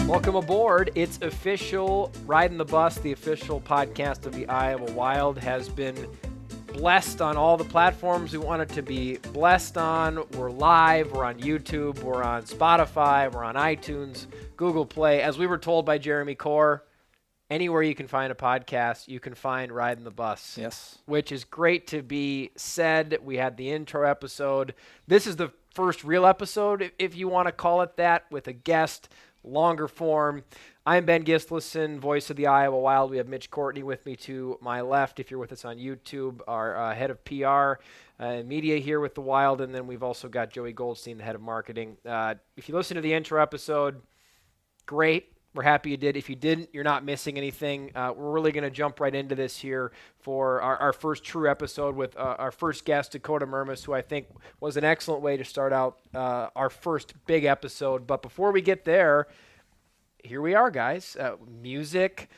Welcome aboard. It's official. Ridin the Bus, the official podcast of the Iowa Wild, has been blessed on all the platforms we want it to be blessed on. We're live. We're on YouTube. We're on Spotify. We're on iTunes, Google Play. As we were told by Jeremy Core, anywhere you can find a podcast, you can find Ridin the Bus. Yes. Which is great to be said. We had the intro episode. This is the first real episode, if you want to call it that, with a guest, longer form. I'm Ben Gislason, voice of the Iowa Wild. We have Mitch Courtney with me to my left. If you're with us on YouTube, our head of PR and media here with the Wild, and then we've also got Joey Goldstein, the head of marketing. If you listen to the intro episode, great. We're happy you did. If you didn't, you're not missing anything. We're really going to jump right into this here for our first true episode with our first guest, Dakota Mermis, who I think was an excellent way to start out our first big episode. But before we get there, here we are, guys. Music,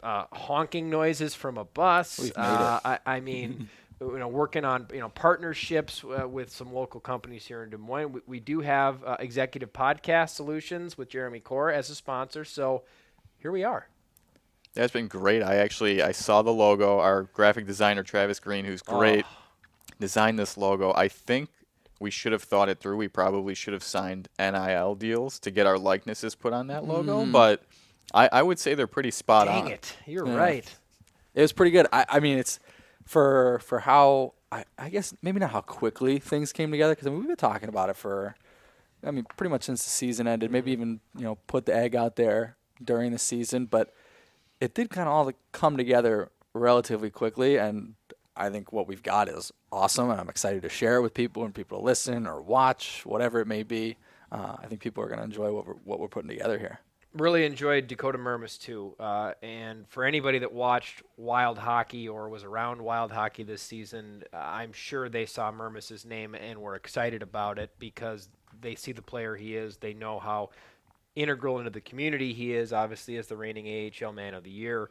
honking noises from a bus. We've made it. I mean, working on partnerships with some local companies here in Des Moines. We do have Executive Podcast Solutions with Jeremy Core as a sponsor. So here we are. That's been great. I saw the logo. Our graphic designer Travis Green, who's great, designed this logo. I think we should have thought it through. We probably should have signed NIL deals to get our likenesses put on that logo. But I would say they're pretty spot on. Dang it. You're right. It was pretty good. I mean, it's for how, I guess maybe not how quickly things came together, because we've been talking about it for, pretty much since the season ended, maybe even, put the egg out there during the season, but it did kind of all come together relatively quickly, and I think what we've got is awesome, and I'm excited to share it with people and people to listen or watch, whatever it may be. I think people are going to enjoy what we're putting together here. Really enjoyed Dakota Mermis too, and for anybody that watched Wild Hockey or was around Wild Hockey this season, I'm sure they saw Mermis's name and were excited about it because they see the player he is. They know how integral into the community he is, obviously as the reigning AHL Man of the Year,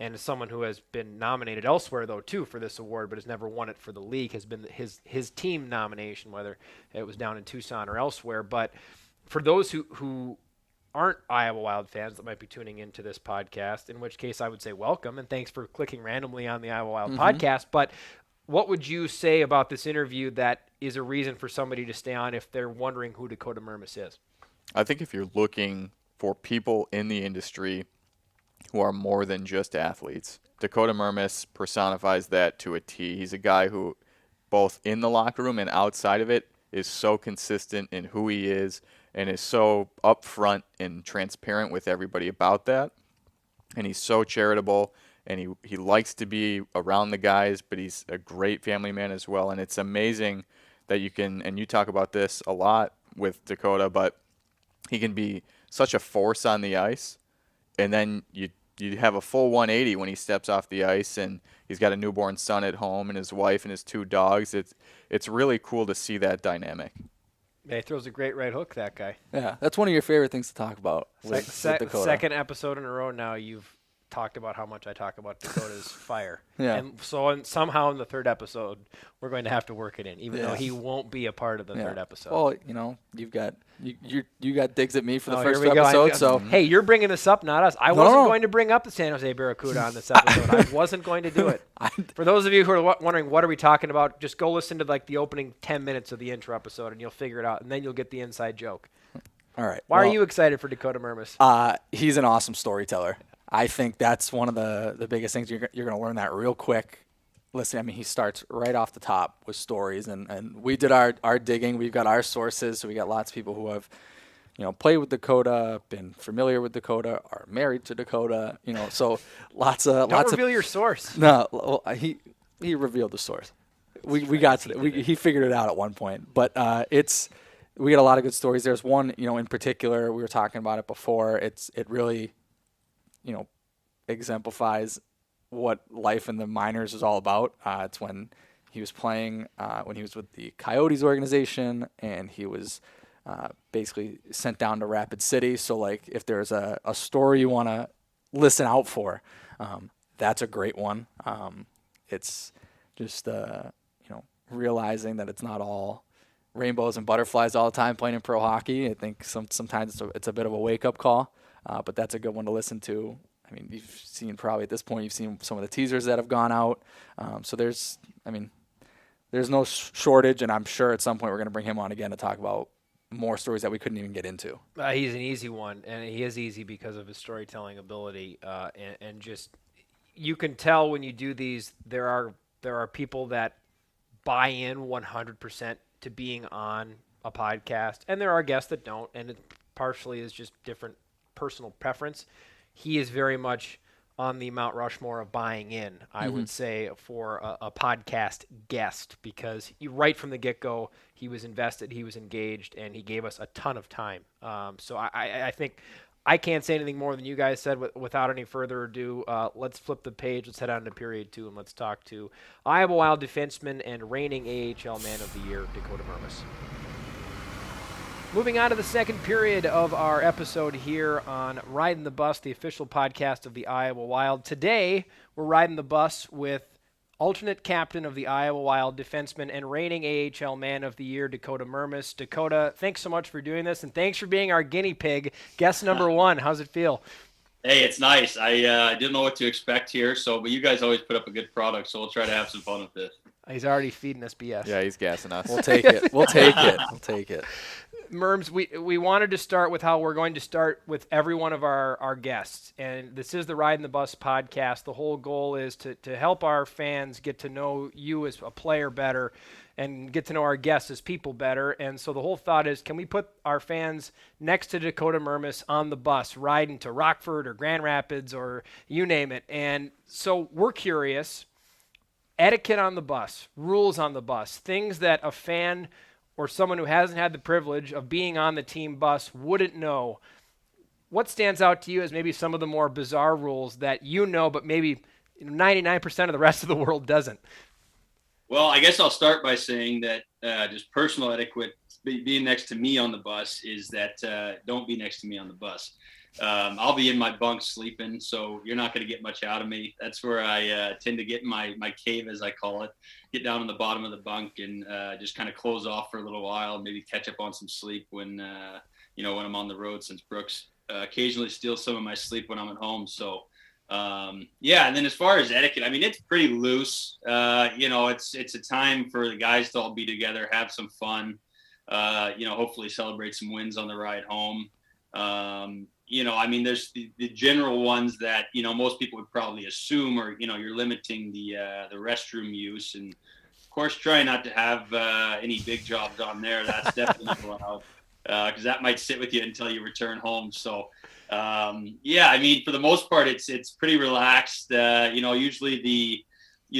and as someone who has been nominated elsewhere though too for this award, but has never won it for the league, has been his team nomination, whether it was down in Tucson or elsewhere. But for those who aren't Iowa Wild fans that might be tuning into this podcast, in which case I would say welcome and thanks for clicking randomly on the Iowa Wild podcast. But what would you say about this interview that is a reason for somebody to stay on if they're wondering who Dakota Mermis is? I think if you're looking for people in the industry who are more than just athletes, Dakota Mermis personifies that to a T. He's a guy who, both in the locker room and outside of it, is so consistent in who he is and is so upfront and transparent with everybody about that. And he's so charitable, and he likes to be around the guys, but he's a great family man as well. And it's amazing that you can, and you talk about this a lot with Dakota, but he can be such a force on the ice, and then you have a full 180 when he steps off the ice, and he's got a newborn son at home and his wife and his 2 dogs. It's really cool to see that dynamic. Yeah, he throws a great right hook, that guy. Yeah, that's one of your favorite things to talk about with Dakota. Second episode in a row now you've talked about how much I talk about Dakota's fire. Yeah. And so somehow in the third episode, we're going to have to work it in, even though he won't be a part of the third episode. Well, you've got you got digs at me for the first here we episode. Go. So hey, you're bringing this up, not us. I wasn't going to bring up the San Jose Barracuda on this episode. I wasn't going to do it. For those of you who are wondering what are we talking about, just go listen to the opening 10 minutes of the intro episode, and you'll figure it out, and then you'll get the inside joke. All right. Why are you excited for Dakota Mermis? He's an awesome storyteller. I think that's one of the biggest things. You're going to learn that real quick. Listen, he starts right off the top with stories, and we did our digging. We've got our sources, so we got lots of people who have, played with Dakota, been familiar with Dakota, are married to Dakota. So Don't reveal your source. No, well, he revealed the source. We got to it. He figured it out at one point, but we got a lot of good stories. There's one, in particular, we were talking about it before. It really, exemplifies what life in the minors is all about. It's when he was playing, when he was with the Coyotes organization, and he was basically sent down to Rapid City. So, if there's a story you want to listen out for, that's a great one. It's just, realizing that it's not all rainbows and butterflies all the time playing in pro hockey. I think sometimes it's a bit of a wake-up call, but that's a good one to listen to. I mean, you've seen probably at this point, you've seen some of the teasers that have gone out. So there's no shortage, and I'm sure at some point we're going to bring him on again to talk about more stories that we couldn't even get into. He's an easy one, and he is easy because of his storytelling ability, and just you can tell when you do these, there are people that buy in 100% to being on a podcast, and there are guests that don't, and it partially is just different personal preference. He is very much on the Mount Rushmore of buying in, I would say, for a podcast guest, because right from the get-go, he was invested, he was engaged, and he gave us a ton of time. So I think I can't say anything more than you guys said. Without any further ado, let's flip the page. Let's head on to period 2, and let's talk to Iowa Wild defenseman and reigning AHL Man of the Year, Dakota Mermis. Moving on to the second period of our episode here on Ridin the Bus, the official podcast of the Iowa Wild. Today, we're riding the bus with alternate captain of the Iowa Wild, defenseman and reigning AHL Man of the Year, Dakota Mermis. Dakota, thanks so much for doing this, and thanks for being our guinea pig. Guest number 1, how's it feel? Hey, it's nice. I didn't know what to expect here, but you guys always put up a good product, so we'll try to have some fun with this. He's already feeding us BS. Yeah, he's gassing us. We'll take it. We'll take it. Merms, we wanted to start with how we're going to start with every one of our guests. And this is the Ridin the Bus podcast. The whole goal is to help our fans get to know you as a player better and get to know our guests as people better. And so the whole thought is, can we put our fans next to Dakota Mermis on the bus, riding to Rockford or Grand Rapids or you name it? And so we're curious, etiquette on the bus, rules on the bus, things that a fan or someone who hasn't had the privilege of being on the team bus wouldn't know. What stands out to you as maybe some of the more bizarre rules that you know, but maybe 99% of the rest of the world doesn't? Well, I guess I'll start by saying that just personal etiquette, being next to me on the bus, is that don't be next to me on the bus. I'll be in my bunk sleeping, so you're not going to get much out of me. That's where I tend to get in my cave, as I call it, get down on the bottom of the bunk and just kind of close off for a little while, maybe catch up on some sleep when I'm on the road, since Brooks occasionally steals some of my sleep when I'm at home. So, and then as far as etiquette, I mean, it's pretty loose. It's a time for the guys to all be together, have some fun, hopefully celebrate some wins on the ride home. There's the general ones that, most people would probably assume, or, you're limiting the restroom use. And of course, try not to have any big jobs on there. That's definitely not allowed, because that might sit with you until you return home. So, for the most part, it's pretty relaxed. Usually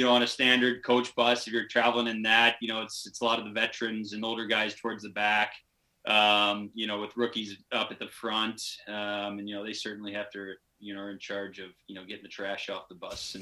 on a standard coach bus, if you're traveling in that, it's a lot of the veterans and older guys towards the back. With rookies up at the front, they certainly have to, are in charge of, getting the trash off the bus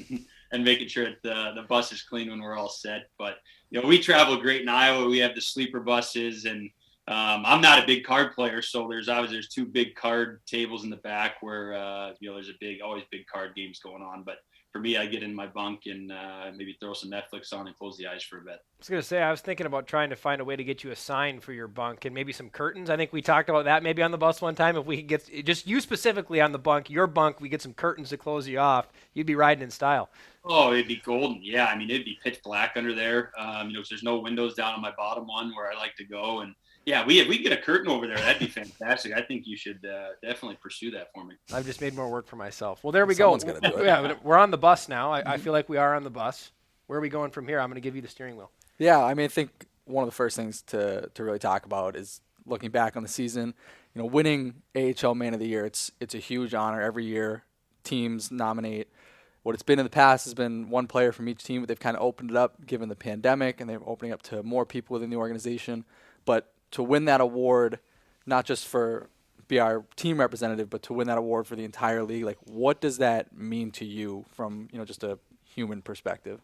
and making sure that the bus is clean when we're all set. But, we travel great in Iowa. We have the sleeper buses, and I'm not a big card player, so there's 2 big card tables in the back where, there's always big card games going on. But for me, I get in my bunk and maybe throw some Netflix on and close the eyes for a bit. I was going to say, I was thinking about trying to find a way to get you a sign for your bunk and maybe some curtains. I think we talked about that maybe on the bus one time. If we could get just you specifically on the bunk, your bunk, we get some curtains to close you off, you'd be riding in style. Oh, it'd be golden. Yeah, I mean, it'd be pitch black under there. There's no windows down on my bottom one where I like to go. And yeah, we get a curtain over there. That'd be fantastic. I think you should definitely pursue that for me. I've just made more work for myself. Well, there we go. Someone's gonna do it. Yeah, we're on the bus now. I feel like we are on the bus. Where are we going from here? I'm going to give you the steering wheel. Yeah, I mean, I think one of the first things to really talk about is looking back on the season. Winning AHL Man of the Year. It's a huge honor every year. Teams nominate. What it's been in the past has been one player from each team, but they've kind of opened it up given the pandemic, and they're opening up to more people within the organization. But to win that award, not just for be our team representative, but to win that award for the entire league, like, what does that mean to you from, just a human perspective?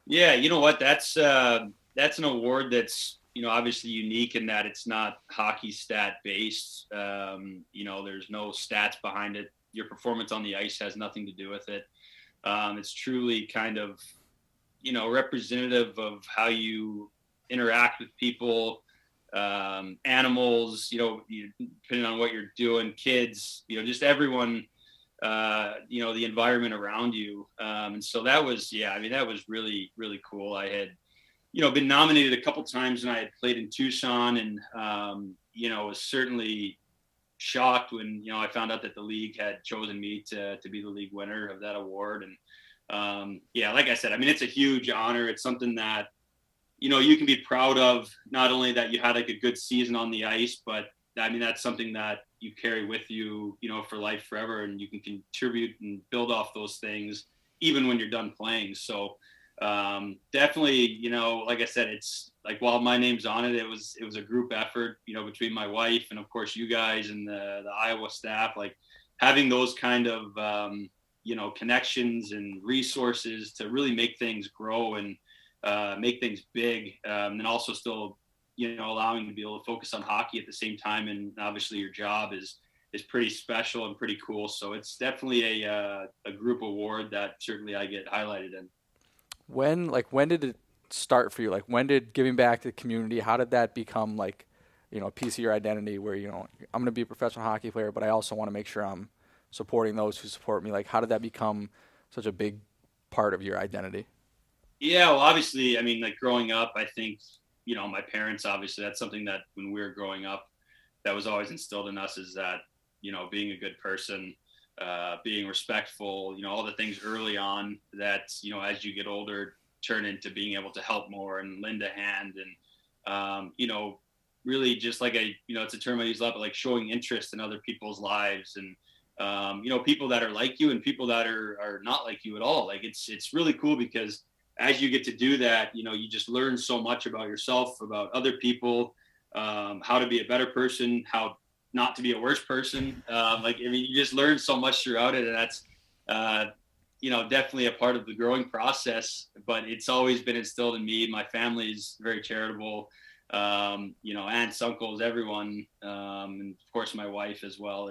Yeah, you know what? That's an award that's, obviously unique in that it's not hockey stat based. There's no stats behind it. Your performance on the ice has nothing to do with it. It's truly kind of, representative of how you interact with people, animals, depending on what you're doing, kids, just everyone, the environment around you. And so that was, that was really, really cool. I had, been nominated a couple times, and I had played in Tucson, and, was certainly shocked when, I found out that the league had chosen me to be the league winner of that award. And like I said, it's a huge honor. It's something that, you can be proud of, not only that you had like a good season on the ice, but that's something that you carry with you, for life forever, and you can contribute and build off those things even when you're done playing. So definitely, like I said, it's like, while my name's on it, it was a group effort, between my wife and of course you guys and the Iowa staff, like having those kind of, connections and resources to really make things grow and make things big. And also still, allowing you to be able to focus on hockey at the same time. And obviously your job is pretty special and pretty cool. So it's definitely a group award that certainly I get highlighted in. When did it start for you? Like, when did giving back to the community, how did that become like, a piece of your identity where, I'm going to be a professional hockey player, but I also want to make sure I'm supporting those who support me? Like, how did that become such a big part of your identity? Yeah, well, obviously, like growing up, I think, my parents, obviously, that's something that when we were growing up, that was always instilled in us, is that, being a good person, being respectful, all the things early on that, as you get older, turn into being able to help more and lend a hand. And, really just like it's a term I use a lot, but like showing interest in other people's lives, and, people that are like you and people that are not like you at all. Like it's really cool, because as you get to do that, you just learn so much about yourself, about other people, how to be a better person, how not to be a worse person. You just learn so much throughout it. And that's, definitely a part of the growing process, but it's always been instilled in me. My family is very charitable, aunts, uncles, everyone. And of course my wife as well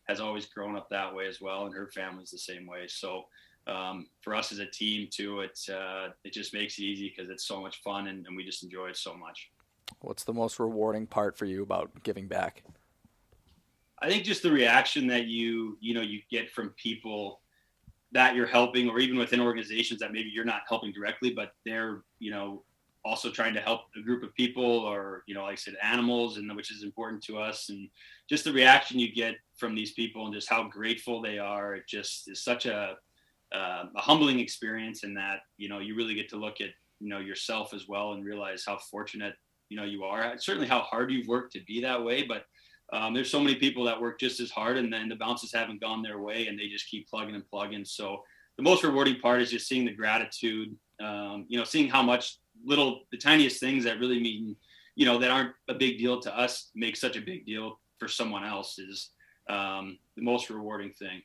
has always grown up that way as well. And her family's the same way. So, for us as a team too, it just makes it easy because it's so much fun, and we just enjoy it so much. What's the most rewarding part for you about giving back? I think just the reaction that you get from people that you're helping, or even within organizations that maybe you're not helping directly, but they're, also trying to help a group of people, or, like I said, animals, and which is important to us. And just the reaction you get from these people and just how grateful they are. It just is such a humbling experience, in that, you really get to look at, yourself as well, and realize how fortunate, you are. Certainly how hard you've worked to be that way, but there's so many people that work just as hard, and then the bounces haven't gone their way, and they just keep plugging and plugging. So the most rewarding part is just seeing the gratitude, seeing how much the tiniest things that really mean, that aren't a big deal to us, make such a big deal for someone else, is the most rewarding thing.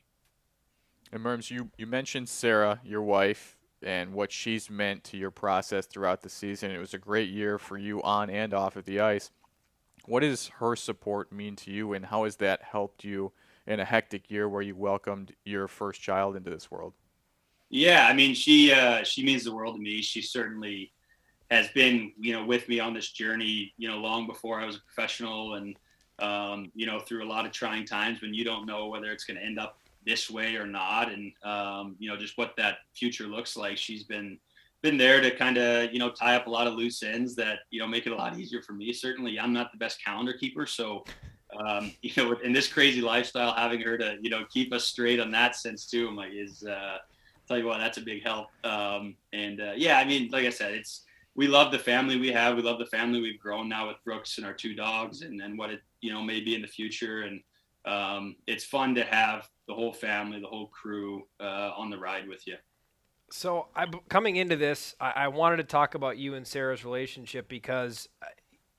And Merms, you mentioned Sarah, your wife, and what she's meant to your process throughout the season. It was a great year for you on and off of the ice. What does her support mean to you, and how has that helped you in a hectic year where you welcomed your first child into this world? Yeah, she means the world to me. She certainly has been, with me on this journey, long before I was a professional, and, through a lot of trying times when you don't know whether it's going to end up this way or not. And, just what that future looks like. She's been there to kind of, tie up a lot of loose ends that, make it a lot easier for me. Certainly I'm not the best calendar keeper. So, in this crazy lifestyle, having her to, keep us straight on that sense too, tell you what, that's a big help. Like I said, we love the family we have. We love the family we've grown now with Brooks and our two dogs, and what it, may be in the future. And it's fun to have the whole family, the whole crew on the ride with you. So coming into this, I wanted to talk about you and Sarah's relationship, because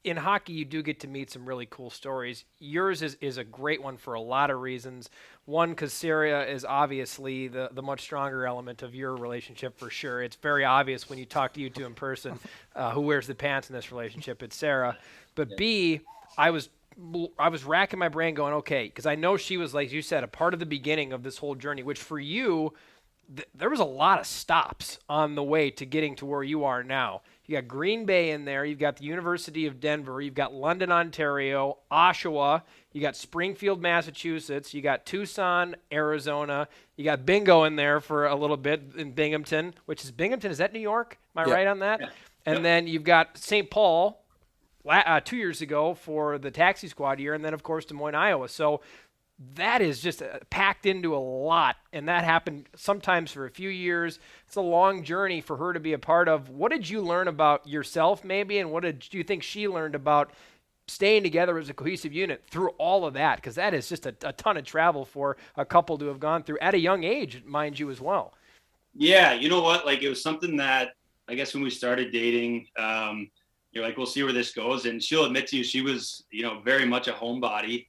in hockey, you do get to meet some really cool stories. Yours is a great one for a lot of reasons. One, because Sarah is obviously the much stronger element of your relationship for sure. It's very obvious when you talk to you two in person who wears the pants in this relationship. It's Sarah. But B, I was racking my brain going, okay, because I know she was, like you said, a part of the beginning of this whole journey, which for you, there was a lot of stops on the way to getting to where you are now. You got Green Bay in there. You've got the University of Denver. You've got London, Ontario, Oshawa. You got Springfield, Massachusetts. You got Tucson, Arizona. You got Bingo in there for a little bit in Binghamton, which is Binghamton. Is that New York? Am I right on that? Yeah. And then you've got St. Paul 2 years ago for the taxi squad year, and then, of course, Des Moines, Iowa. So that is just packed into a lot, and that happened sometimes for a few years. It's a long journey for her to be a part of. What did you learn about yourself, maybe, and what did you think she learned about staying together as a cohesive unit through all of that? Because that is just a ton of travel for a couple to have gone through at a young age, mind you, as well. Yeah, you know what? Like, it was something that I guess when we started dating, you're like, we'll see where this goes. And she'll admit to you, she was, very much a homebody.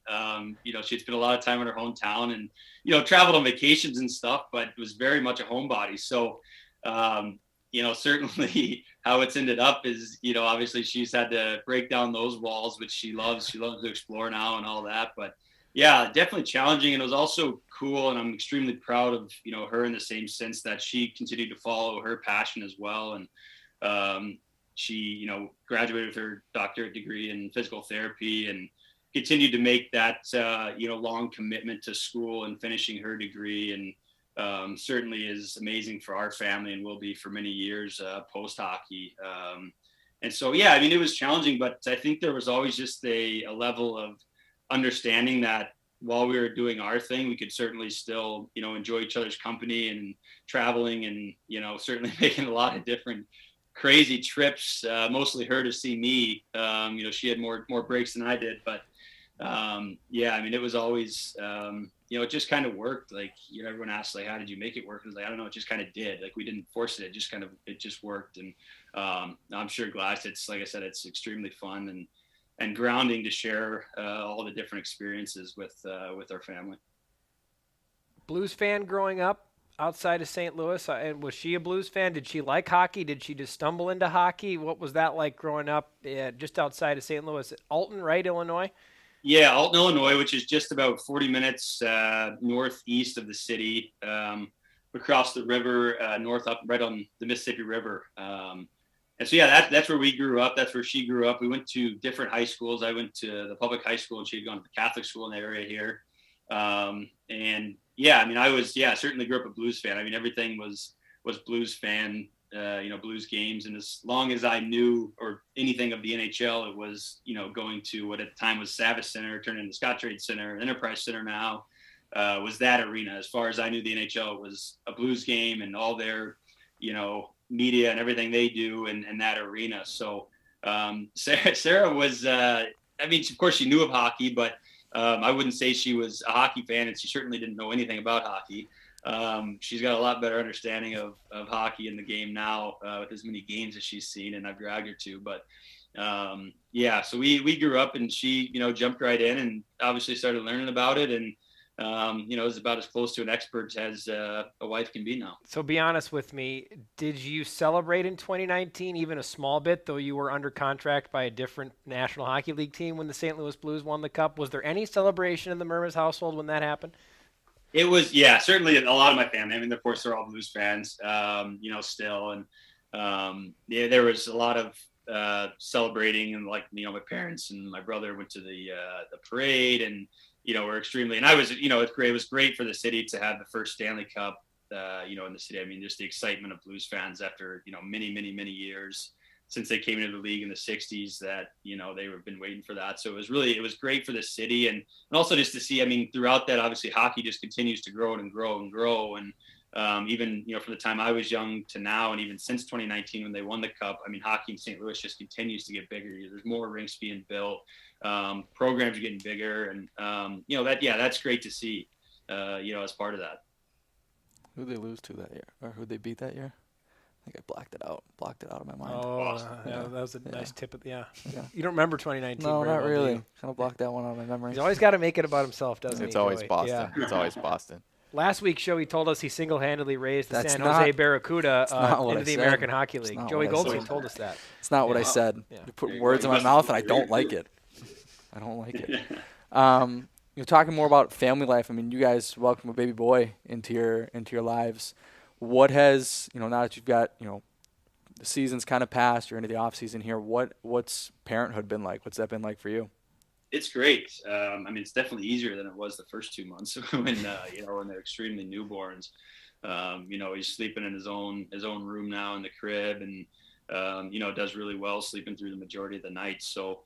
She'd spent a lot of time in her hometown and, traveled on vacations and stuff, but was very much a homebody. So, certainly how it's ended up is, obviously she's had to break down those walls, which she loves. She loves to explore now and all that. But yeah, definitely challenging. And it was also cool. And I'm extremely proud of, her in the same sense that she continued to follow her passion as well. And, she, graduated with her doctorate degree in physical therapy and continued to make that, long commitment to school and finishing her degree. And certainly is amazing for our family and will be for many years post-hockey. And so, yeah, I mean, it was challenging, but I think there was always just a level of understanding that while we were doing our thing, we could certainly still, enjoy each other's company and traveling and, certainly making a lot of different crazy trips, mostly her to see me. She had more breaks than I did, but yeah, I mean, it was always, it just kind of worked. Like, everyone asks, like, how did you make it work? I was like, I don't know. It just kind of did. Like, we didn't force it. It just worked. And I'm sure Glass, it's, like I said, it's extremely fun and grounding to share all the different experiences with our family. Blues fan growing up outside of St. Louis, and was she a Blues fan? Did she like hockey? Did she just stumble into hockey? What was that like growing up just outside of St. Louis? Alton, right, Illinois? Yeah, Alton, Illinois, which is just about 40 minutes northeast of the city, across the river, north up right on the Mississippi River. And so, yeah, that's where we grew up. That's where she grew up. We went to different high schools. I went to the public high school, and she had gone to the Catholic school in the area here. And yeah, I mean, certainly grew up a Blues fan. I mean, everything was Blues fan, Blues games. And as long as I knew or anything of the NHL, it was, going to what at the time was Savvis Center, turned into Scottrade Center, Enterprise Center now, was that arena. As far as I knew the NHL, it was a Blues game and all their, media and everything they do in that arena. So Sarah was, of course she knew of hockey, but I wouldn't say she was a hockey fan, and she certainly didn't know anything about hockey. She's got a lot better understanding of hockey in the game now with as many games as she's seen, and I've dragged her to. But so we grew up, and she, jumped right in and obviously started learning about it, and is about as close to an expert as a wife can be now. So be honest with me. Did you celebrate in 2019 even a small bit, though you were under contract by a different National Hockey League team when the St. Louis Blues won the Cup? Was there any celebration in the Mermis household when that happened? It was, yeah, certainly a lot of my family. I mean, of course, they're all Blues fans, still. And there was a lot of celebrating, and like, my parents and my brother went to the parade, and we're extremely, and I was, it was great for the city to have the first Stanley Cup, in the city. I mean, just the excitement of Blues fans after, many, many, many years since they came into the league in the 60s that, they've been waiting for that. So it was great for the city. And also just to see, I mean, throughout that, obviously hockey just continues to grow and grow and grow. And even, from the time I was young to now, and even since 2019, when they won the Cup, I mean, hockey in St. Louis just continues to get bigger. There's more rinks being built. Programs are getting bigger, and that's great to see, as part of that. Who'd they lose to that year, or who'd they beat that year? I think I blocked it out of my mind. That was a nice tip. Yeah. You don't remember 2019? No, not really. Kind of blocked that one out of my memory. He's always got to make it about himself, doesn't he? It's always Joey? Boston. Yeah. It's always Boston. Last week's show, he told us he single-handedly raised the San Jose Barracuda into the American Hockey League. Joey Goldstein told us that. It's not what I said. Yeah. You put words in my mouth, and I don't like it. I don't like it. Talking more about family life. I mean, you guys welcome a baby boy into your lives. What has, now that you've got, the season's kind of passed. You're into the off season here. What's parenthood been like? What's that been like for you? It's great. I mean, it's definitely easier than it was the first 2 months when when they're extremely newborns. He's sleeping in his own room now in the crib, and does really well sleeping through the majority of the night. So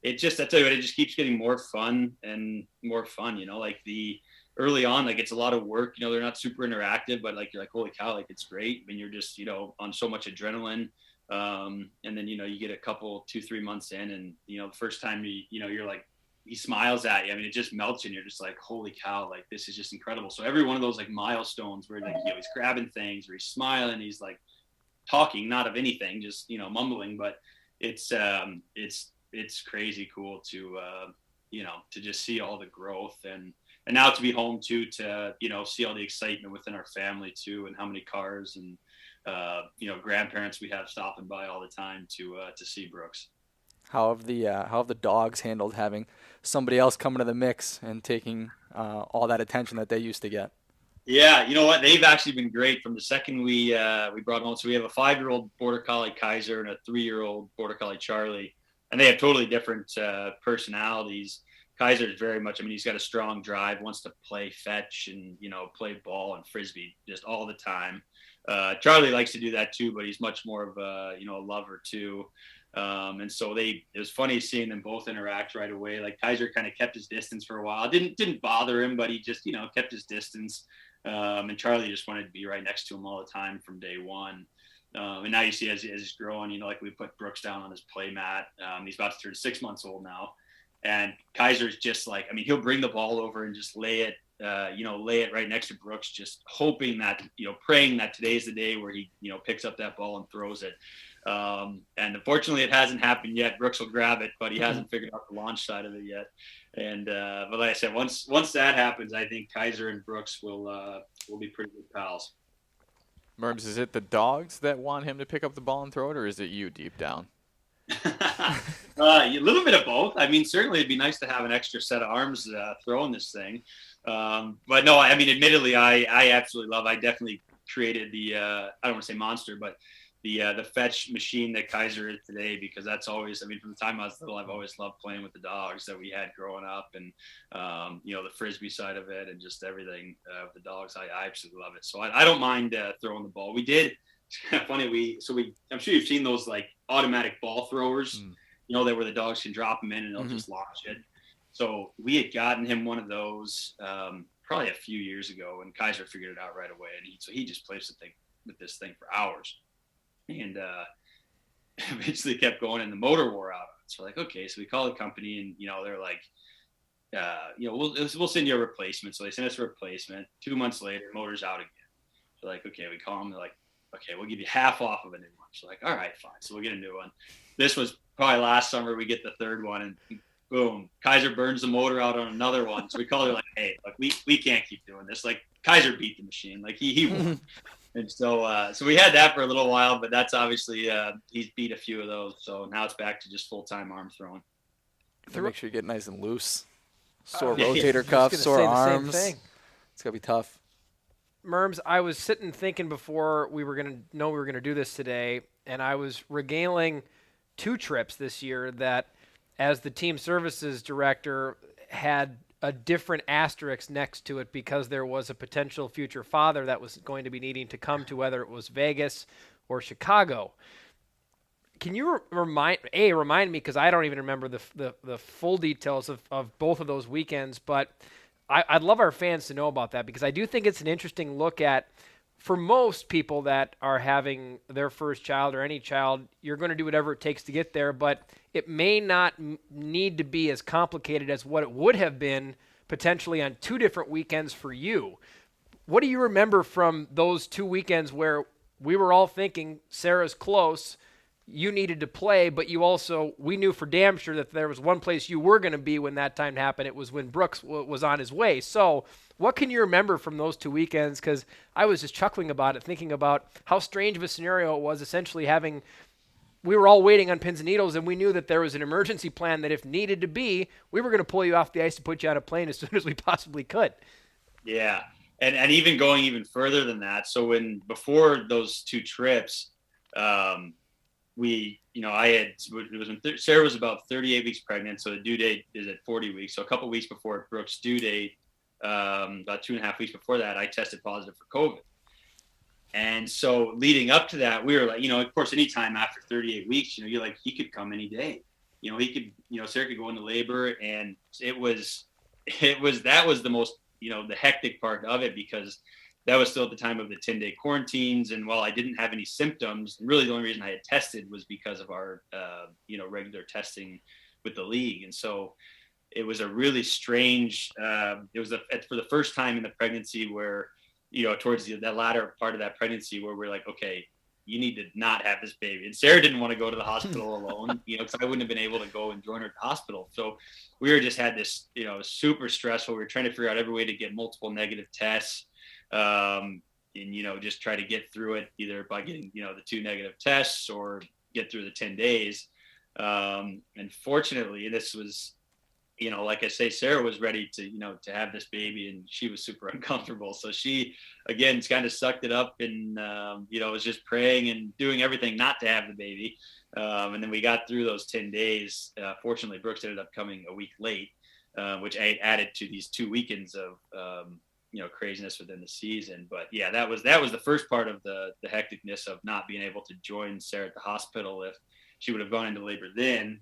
I tell you what, it just keeps getting more fun and more fun. Like the early on, like it's a lot of work. They're not super interactive, but like you're like, holy cow, like it's great. I mean, you're just on so much adrenaline. And then you get a couple 2-3 months in, and the first time you're like, he smiles at you. I mean, it just melts you, and you're just like, holy cow, like this is just incredible. So every one of those like milestones where like he's grabbing things, where he's smiling, he's like talking, not of anything, just mumbling, but it's crazy cool to to just see all the growth, and now to be home too, to see all the excitement within our family too, and how many cars and grandparents we have stopping by all the time to see Brooks. How have the dogs handled having somebody else come into the mix and taking all that attention that they used to get? Yeah, you know what? They've actually been great from the second we brought home. So we have a 5-year-old Border Collie Kaiser and a 3-year-old Border Collie Charlie, and they have totally different personalities. Kaiser is very much, I mean, he's got a strong drive, wants to play fetch and play ball and frisbee just all the time. Charlie likes to do that too, but he's much more of a lover too. And so it was funny seeing them both interact right away. Like Kaiser kind of kept his distance for a while. Didn't bother him, but he just, kept his distance. And Charlie just wanted to be right next to him all the time from day one. And now you see as he's growing, like we put Brooks down on his play mat. He's about to turn 6 months old now. And Kaiser's just like, I mean, he'll bring the ball over and just lay it right next to Brooks, just hoping that, praying that today's the day where he, picks up that ball and throws it. And unfortunately it hasn't happened yet. Brooks will grab it, but he hasn't figured out the launch side of it yet. And, but like I said, once that happens, I think Kaiser and Brooks will be pretty good pals. Merms, is it the dogs that want him to pick up the ball and throw it, or is it you deep down? A little bit of both. I mean, certainly it'd be nice to have an extra set of arms throwing this thing. But no, I mean, admittedly, I absolutely love. I definitely created the I don't want to say monster, but the fetch machine that Kaiser is today, because that's always, I mean, from the time I was little, I've always loved playing with the dogs that we had growing up, and the frisbee side of it and just everything with the dogs. I absolutely love it. So I don't mind throwing the ball. We did. It's kind of funny. I'm sure you've seen those like automatic ball throwers, that where the dogs can drop them in and they'll just launch it. So we had gotten him one of those probably a few years ago, and Kaiser figured it out right away. And he just plays with this thing for hours, and eventually kept going, and the motor wore out. So like, okay, so we call the company, and they're like, we'll send you a replacement. So they sent us a replacement. 2 months later, motor's out again. So like, okay, we call them. They're like, okay, we'll give you half off of a new one. So like, all right, fine. So we'll get a new one. This was probably last summer. We get the third one, and boom, Kaiser burns the motor out on another one. So we call her like, hey, like we can't keep doing this. Like Kaiser beat the machine. Like he won. And so we had that for a little while, but that's obviously he's beat a few of those. So now it's back to just full-time arm throwing. Make sure you get nice and loose. Sore rotator cuffs, sore arms. It's gonna be tough. Merms, I was sitting thinking before we were going to do this today, and I was regaling 2 trips this year that, as the team services director, had a different asterisk next to it because there was a potential future father that was going to be needing to come to, whether it was Vegas or Chicago. Can you remind me, because I don't even remember the full details of both of those weekends, but I'd love our fans to know about that, because I do think it's an interesting look at, for most people that are having their first child or any child, you're going to do whatever it takes to get there, but it may not need to be as complicated as what it would have been potentially on 2 different weekends for you. What do you remember from those 2 weekends where we were all thinking Sarah's close, you needed to play, but we knew for damn sure that there was one place you were going to be when that time happened. It was when Brooks was on his way. So what can you remember from those 2 weekends? Because I was just chuckling about it, thinking about how strange of a scenario it was, essentially we were all waiting on pins and needles, and we knew that there was an emergency plan that if needed to be, we were going to pull you off the ice and put you on a plane as soon as we possibly could. Yeah. And even going even further than that. So before those 2 trips, Sarah was about 38 weeks pregnant, so the due date is at 40 weeks. So a couple weeks before Brooke's due date, about 2.5 weeks before that, I tested positive for COVID. And so leading up to that, we were like, of course, anytime after 38 weeks, you're like, he could come any day. Sarah could go into labor, and that was the most, the hectic part of it, because that was still at the time of the 10-day quarantines. And while I didn't have any symptoms, really the only reason I had tested was because of our, regular testing with the league. And so it was a really strange, for the first time in the pregnancy where, towards that latter part of that pregnancy where we're like, okay, you need to not have this baby. And Sarah didn't want to go to the hospital alone, because I wouldn't have been able to go and join her at the hospital. So we had this, super stressful. We were trying to figure out every way to get multiple negative tests, and, just try to get through it either by getting, the 2 negative tests or get through the 10 days. And fortunately, this was, like I say, Sarah was ready to, to have this baby, and she was super uncomfortable. So she, again, kind of sucked it up and, was just praying and doing everything not to have the baby. And then we got through those 10 days. Fortunately, Brooks ended up coming a week late, which added to these 2 weekends of, craziness within the season. But yeah, that was the first part of the hecticness of not being able to join Sarah at the hospital if she would have gone into labor then.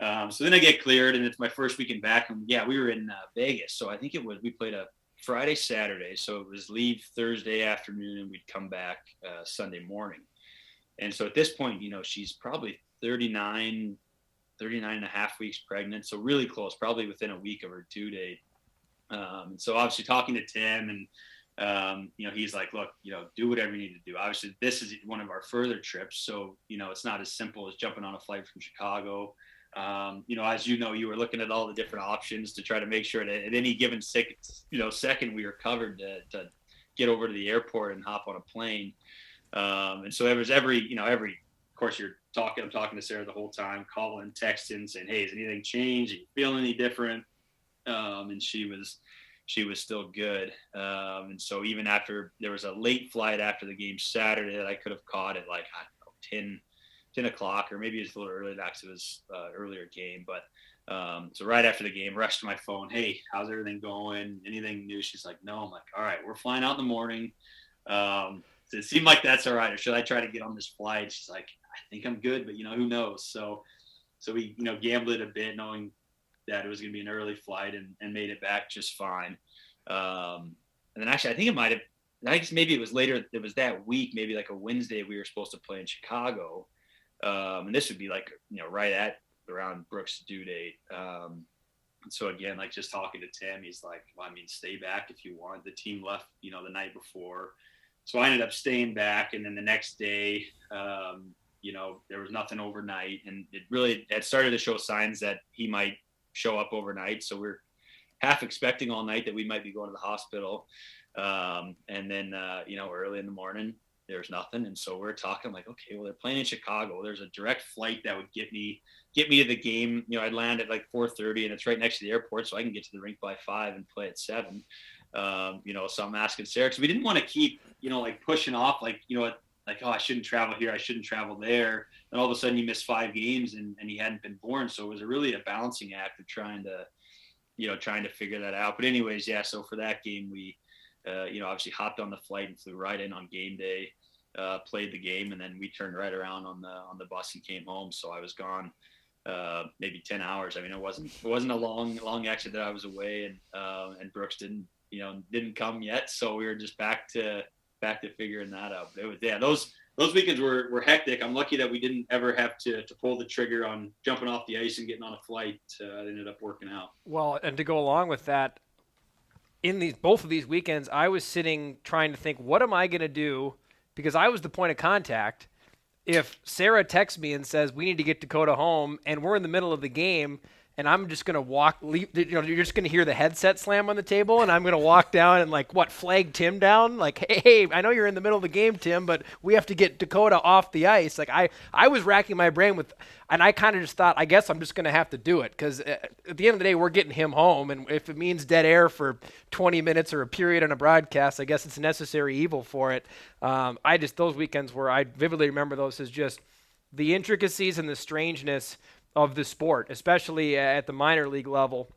So then I get cleared, and it's my first weekend back. And yeah, we were in Vegas. So I think we played a Friday, Saturday. So it was leave Thursday afternoon, and we'd come back Sunday morning. And so at this point, she's probably 39 and a half weeks pregnant. So really close, probably within a week of her due date. So obviously talking to Tim, and, he's like, look, do whatever you need to do. Obviously this is one of our further trips. So, it's not as simple as jumping on a flight from Chicago. As you were looking at all the different options to try to make sure that at any given second we were covered to get over to the airport and hop on a plane. And so it was of course I'm talking to Sarah the whole time, calling, texting, saying, hey, has anything changed? Are you feeling any different? And she was still good. And so even after there was a late flight after the game Saturday that I could have caught at 10 o'clock, or maybe it's a little early because it was earlier game. But so right after the game, rushed to my phone. Hey, how's everything going? Anything new? She's like, no. I'm like, all right, we're flying out in the morning. So it seemed like that's all right. Or should I try to get on this flight? She's like, I think I'm good, but who knows? So we, gambled it a bit, knowing that it was going to be an early flight, and made it back just fine. And then actually, I think maybe it was later. It was that week, maybe like a Wednesday, we were supposed to play in Chicago. And this would be right at around Brooks' due date. And so again, just talking to Tim, he's like, well, stay back if you want. The team left, the night before. So I ended up staying back. And then the next day, there was nothing overnight, and it really had started to show signs that he might show up overnight. So we're half expecting all night that we might be going to the hospital. And then, early in the morning, there's nothing. And so we're talking like, okay, well, they're playing in Chicago. There's a direct flight that would get me to the game. I'd land at 4:30, and it's right next to the airport, so I can get to the rink by 5 and play at 7. So I'm asking Sarah, because we didn't want to keep, pushing off, oh, I shouldn't travel here, I shouldn't travel there. And all of a sudden you miss 5 games and he hadn't been born. So it was really a balancing act of trying to figure that out. But anyways, yeah, so for that game, we, obviously hopped on the flight and flew right in on game day, played the game, and then we turned right around on the bus and came home. So I was gone maybe 10 hours. It wasn't a long exit that I was away, and Brooks didn't come yet. So we were just back to figuring that out. But it was, yeah, those weekends were hectic. I'm lucky that we didn't ever have to pull the trigger on jumping off the ice and getting on a flight. It ended up working out. Well, and to go along with that, in both of these weekends, I was sitting trying to think, what am I going to do? Because I was the point of contact. If Sarah texts me and says, we need to get Dakota home, and we're in the middle of the game, and I'm just going to you're just going to hear the headset slam on the table, and I'm going to walk down and flag Tim down? Hey, I know you're in the middle of the game, Tim, but we have to get Dakota off the ice. I was racking my brain and I kind of just thought, I guess I'm just going to have to do it, because at the end of the day, we're getting him home, and if it means dead air for 20 minutes or a period on a broadcast, I guess it's a necessary evil for it. Those weekends where I vividly remember those as just the intricacies and the strangeness of the sport, especially at the minor league level.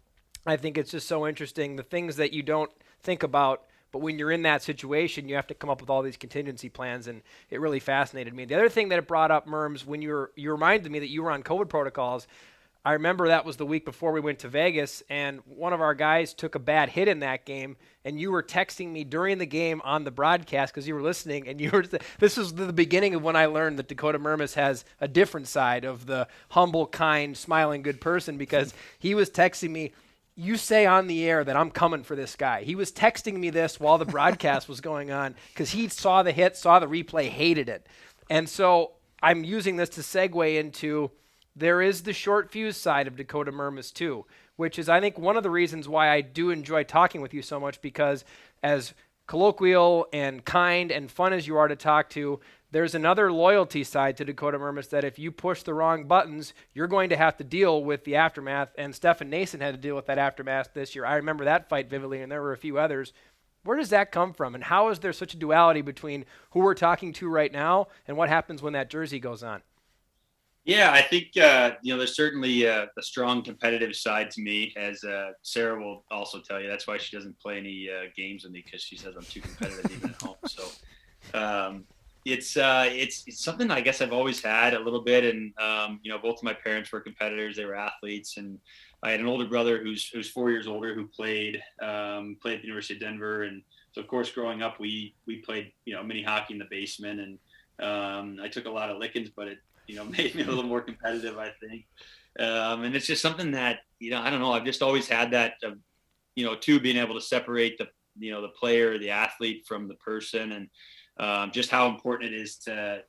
I think it's just so interesting, the things that you don't think about, but when you're in that situation, you have to come up with all these contingency plans, and it really fascinated me. The other thing that it brought up, Merms, when you reminded me that you were on COVID protocols, I remember that was the week before we went to Vegas, and one of our guys took a bad hit in that game, and you were texting me during the game on the broadcast because you were listening, and this was the beginning of when I learned that Dakota Mermis has a different side of the humble, kind, smiling, good person, because he was texting me, "You say on the air that I'm coming for this guy." He was texting me this while the broadcast was going on because he saw the hit, saw the replay, hated it. And so I'm using this to segue into there is the short fuse side of Dakota Mermis too, which is I think one of the reasons why I do enjoy talking with you so much, because as colloquial and kind and fun as you are to talk to, there's another loyalty side to Dakota Mermis that if you push the wrong buttons, you're going to have to deal with the aftermath. And Stefan Nason had to deal with that aftermath this year. I remember that fight vividly, and there were a few others. Where does that come from? And how is there such a duality between who we're talking to right now and what happens when that jersey goes on? Yeah, I think, there's certainly a strong competitive side to me, as Sarah will also tell you. That's why she doesn't play any games with me, because she says I'm too competitive even at home. So it's something I guess I've always had a little bit. And, both of my parents were competitors. They were athletes. And I had an older brother who's 4 years older who played at the University of Denver. And so, of course, growing up, we played, mini hockey in the basement. And I took a lot of lickings, but it made me a little more competitive, I think. And it's just something that, I don't know, I've just always had that, too, being able to separate the player, the athlete from the person, and just how important it is to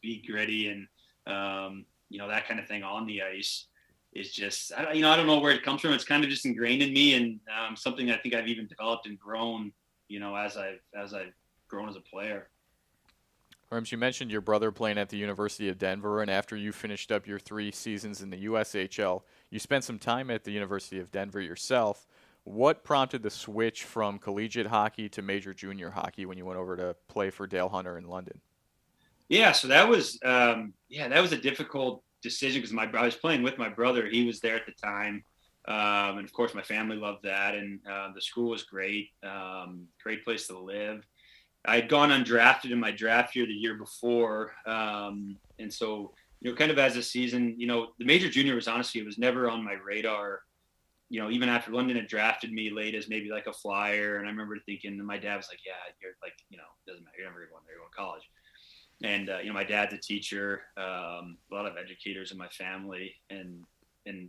be gritty and, that kind of thing on the ice is just, I don't know where it comes from. It's kind of just ingrained in me, and something I think I've even developed and grown, as I've grown as a player. Merms, you mentioned your brother playing at the University of Denver, and after you finished up your 3 seasons in the USHL, you spent some time at the University of Denver yourself. What prompted the switch from collegiate hockey to major junior hockey when you went over to play for Dale Hunter in London? Yeah, so that was a difficult decision because I was playing with my brother. He was there at the time, and of course my family loved that, and the school was great, great place to live. I had gone undrafted in my draft year the year before. And so, kind of as a season, the major junior was honestly, it was never on my radar. Even after London had drafted me late as maybe like a flyer. And I remember thinking, and my dad was like, yeah, you're like, doesn't matter. You're never going there, you're going to college. And, my dad's a teacher, a lot of educators in my family. And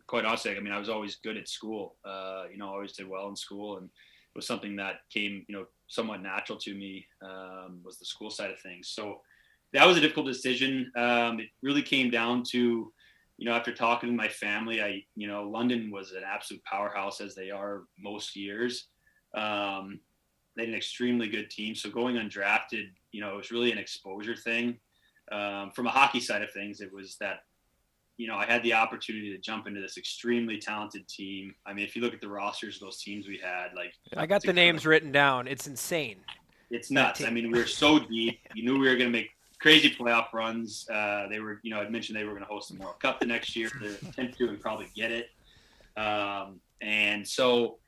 quite honestly, I was always good at school, always did well in school. And it was something that came, somewhat natural to me, was the school side of things. So that was a difficult decision. It really came down to, after talking to my family, London was an absolute powerhouse, as they are most years. They had an extremely good team. So going undrafted, it was really an exposure thing. From a hockey side of things, it was that, I had the opportunity to jump into this extremely talented team. If you look at the rosters of those teams we had, I got the names written down. It's insane. It's nuts. We were so deep. You knew we were going to make crazy playoff runs. They were, I'd mentioned they were going to host the World Cup the next year. They're attempt to and probably get it. And so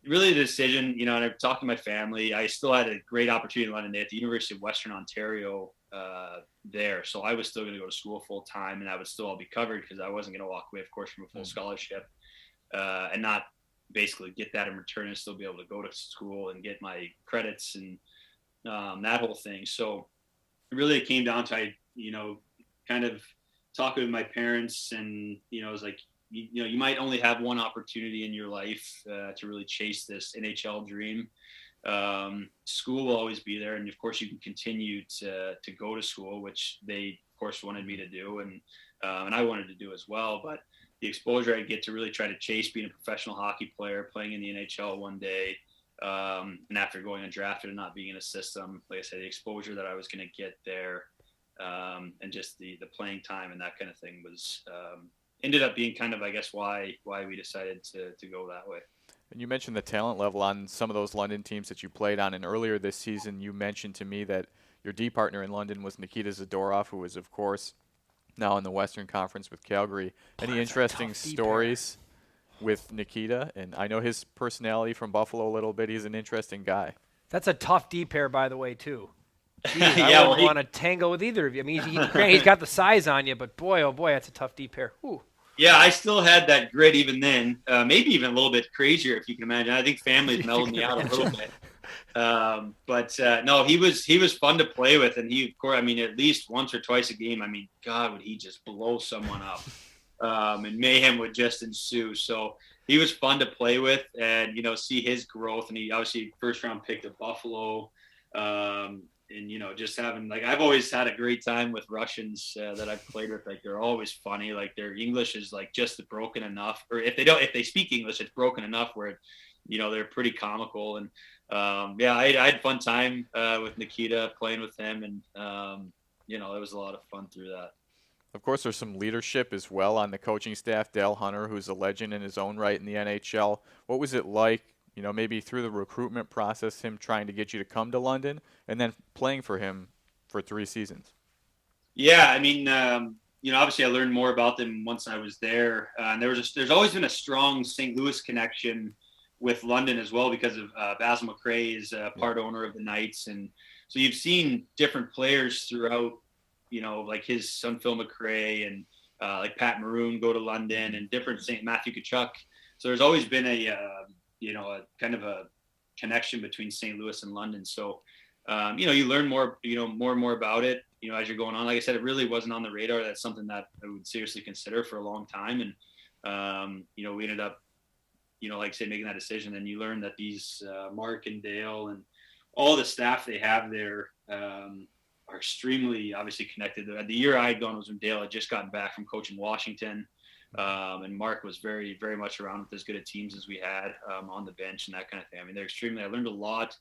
really the decision, and I've talked to my family. I still had a great opportunity in London at the University of Western Ontario there. So I was still going to go to school full time, and that would still all be covered because I wasn't going to walk away, of course, from a full scholarship and not basically get that in return and still be able to go to school and get my credits and that whole thing. So really it came down to, kind of talking with my parents, and, it was like, you might only have one opportunity in your life to really chase this NHL dream. School will always be there, and of course you can continue to go to school, which they of course wanted me to do, and I wanted to do as well. But the exposure I get to really try to chase being a professional hockey player, playing in the NHL one day, and after going undrafted and not being in a system, like I said, the exposure that I was going to get there, and just the playing time and that kind of thing was ended up being kind of, I guess, why we decided to go that way. And you mentioned the talent level on some of those London teams that you played on, and earlier this season you mentioned to me that your D partner in London was Nikita Zadorov, who was, of course, now in the Western Conference with Calgary. Any That's a interesting tough D stories with Nikita? And I know his personality from Buffalo a little bit. He's an interesting guy. That's a tough D pair, by the way, too. Jeez, Yeah, I well, wouldn't want to tango with either of you. I mean, granted, he's got the size on you, but boy, oh boy, that's a tough D pair. Ooh. Yeah, I still had that grit even then. Maybe even a little bit crazier, if you can imagine. I think family's mellowed me out a little bit. No, he was fun to play with, and he, of course, I mean, at least once or twice a game. I mean, God, would he just blow someone up, and mayhem would just ensue. So he was fun to play with, and see his growth. And he obviously first round picked at Buffalo. And just having, like, I've always had a great time with Russians that I've played with. Like, they're always funny. Like, their English is like just broken enough, or if they speak English, it's broken enough where they're pretty comical. And I had fun time with Nikita, playing with him, and it was a lot of fun through that. Of course, there's some leadership as well on the coaching staff. Dale Hunter, who's a legend in his own right in the NHL. What was it like, maybe through the recruitment process, him trying to get you to come to London and then playing for him for 3 seasons? Yeah, I mean, obviously I learned more about them once I was there. And there's always been a strong St. Louis connection with London as well, because of Basil McRae is part owner of the Knights. And so you've seen different players throughout, like his son Phil McRae and like Pat Maroon go to London, and different Matthew Tkachuk. So there's always been a kind of a connection between St. Louis and London. So, you learn more, more and more about it, as you're going on. Like I said, it really wasn't on the radar. That's something that I would seriously consider for a long time. And, we ended up, like I say, making that decision. And you learn that these Mark and Dale and all the staff they have there are extremely obviously connected. The year I had gone was when Dale had just gotten back from coaching Washington. And Mark was very, very much around with as good a teams as we had on the bench and that kind of thing. I mean, I learned a lot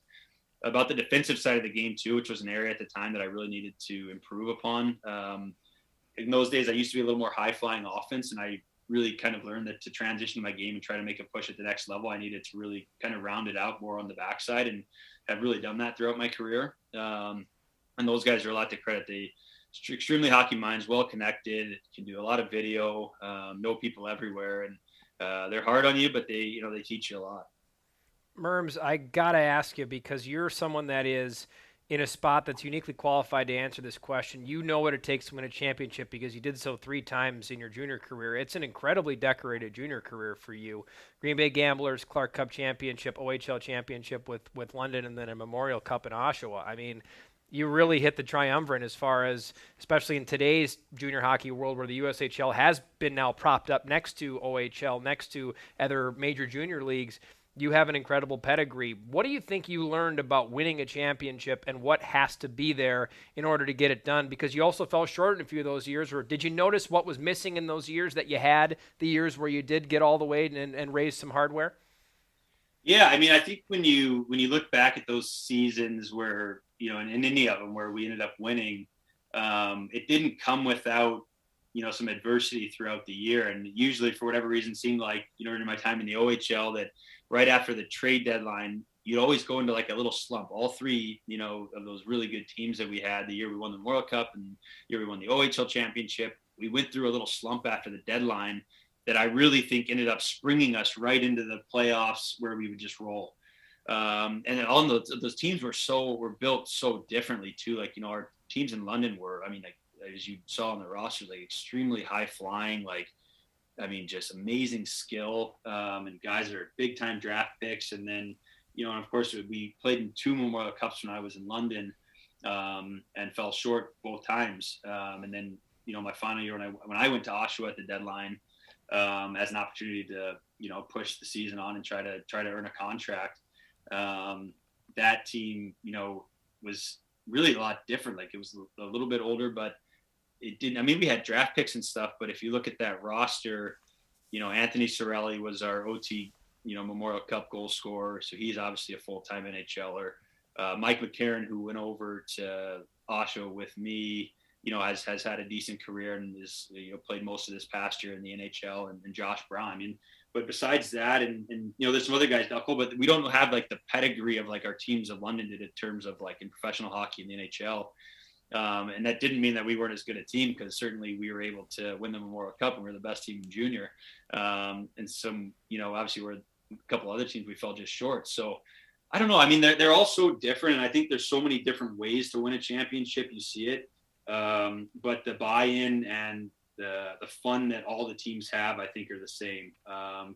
about the defensive side of the game too, which was an area at the time that I really needed to improve upon. In those days, I used to be a little more high flying offense, and I really kind of learned that to transition my game and try to make a push at the next level, I needed to really kind of round it out more on the backside, and have really done that throughout my career. And those guys are a lot to credit. They extremely hockey minds, well connected, can do a lot of video, know people everywhere, and they're hard on you, but they teach you a lot. Merms, I gotta ask you, because you're someone that is in a spot that's uniquely qualified to answer this question. You know what it takes to win a championship because you did so 3 times in your junior career. It's an incredibly decorated junior career for you. Green Bay Gamblers, Clark Cup championship, OHL championship with London, and then a Memorial Cup in Oshawa. I mean, you really hit the triumvirate as far as, especially in today's junior hockey world where the USHL has been now propped up next to OHL, next to other major junior leagues. You have an incredible pedigree. What do you think you learned about winning a championship, and what has to be there in order to get it done? Because you also fell short in a few of those years. Or did you notice what was missing in those years that you had, the years where you did get all the way and raise some hardware? Yeah, I mean, I think when you look back at those seasons where, in any of them where we ended up winning, it didn't come without, some adversity throughout the year. And usually, for whatever reason, seemed like, during my time in the OHL, that right after the trade deadline, you'd always go into like a little slump. All 3, of those really good teams that we had, the year we won the Memorial Cup and the year we won the OHL championship, we went through a little slump after the deadline that I really think ended up springing us right into the playoffs where we would just roll. And all those teams were built so differently too. Like, our teams in London were, I mean, like, as you saw on the roster, like extremely high flying, like, I mean, just amazing skill, and guys that are big time draft picks. And then, and of course we played in 2 Memorial Cups when I was in London, and fell short both times. And then, my final year when I went to Oshawa at the deadline, as an opportunity to, push the season on and try to earn a contract. That team, was really a lot different. Like, it was a little bit older, but it didn't, I mean, we had draft picks and stuff, but if you look at that roster, Anthony Cirelli was our OT, Memorial Cup goal scorer. So he's obviously a full-time NHLer. Mike McCarron, who went over to Oshawa with me, has had a decent career and is, played most of this past year in the NHL, and Josh Brown. I mean, but besides that, and there's some other guys, Duckle, but we don't have like the pedigree of like our teams of London did in terms of like in professional hockey in the NHL. And that didn't mean that we weren't as good a team, because certainly we were able to win the Memorial Cup and we were the best team in junior. And some, obviously we're a couple other teams we fell just short. So I don't know. I mean, they're all so different. And I think there's so many different ways to win a championship. You see it. But the buy-in and the fun that all the teams have, I think, are the same.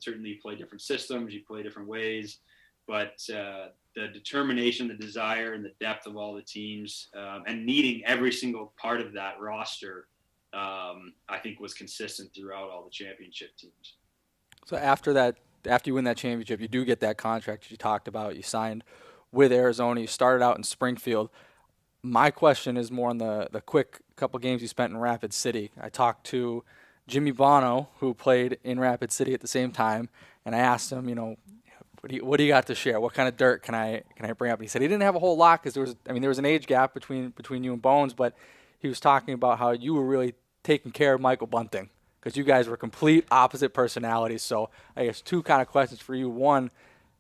Certainly you play different systems, you play different ways, but the determination, the desire, and the depth of all the teams, and needing every single part of that roster, I think was consistent throughout all the championship teams. So after you win that championship, you do get that contract you talked about. You signed with Arizona. You started out in Springfield. My question is more on the quick couple games you spent in Rapid City. I talked to Jimmy Bono, who played in Rapid City at the same time, and I asked him, what do you got to share? What kind of dirt can I bring up? And he said he didn't have a whole lot, because there was an age gap between you and Bones, but he was talking about how you were really taking care of Michael Bunting, because you guys were complete opposite personalities. So I guess two kind of questions for you. One,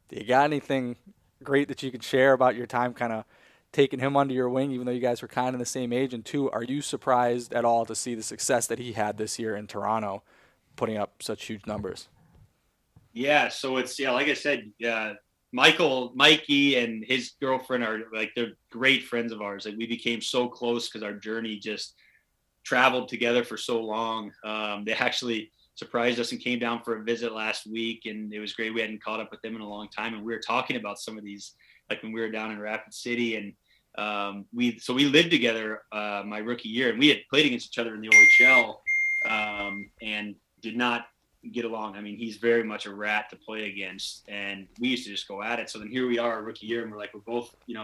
do you got anything great that you could share about your time kind of taking him under your wing, even though you guys were kind of the same age? And two, are you surprised at all to see the success that he had this year in Toronto, putting up such huge numbers? Yeah, so it's, like I said, Mikey and his girlfriend are they're great friends of ours. Like, we became so close because our journey just traveled together for so long. They actually surprised us and came down for a visit last week, and it was great. We hadn't caught up with them in a long time, and we were talking about some of these, like when we were down in Rapid City, and we lived together my rookie year, and we had played against each other in the OHL, and did not get along. I mean, he's very much a rat to play against, and we used to just go at it. So then here we are, our rookie year, and we're both, we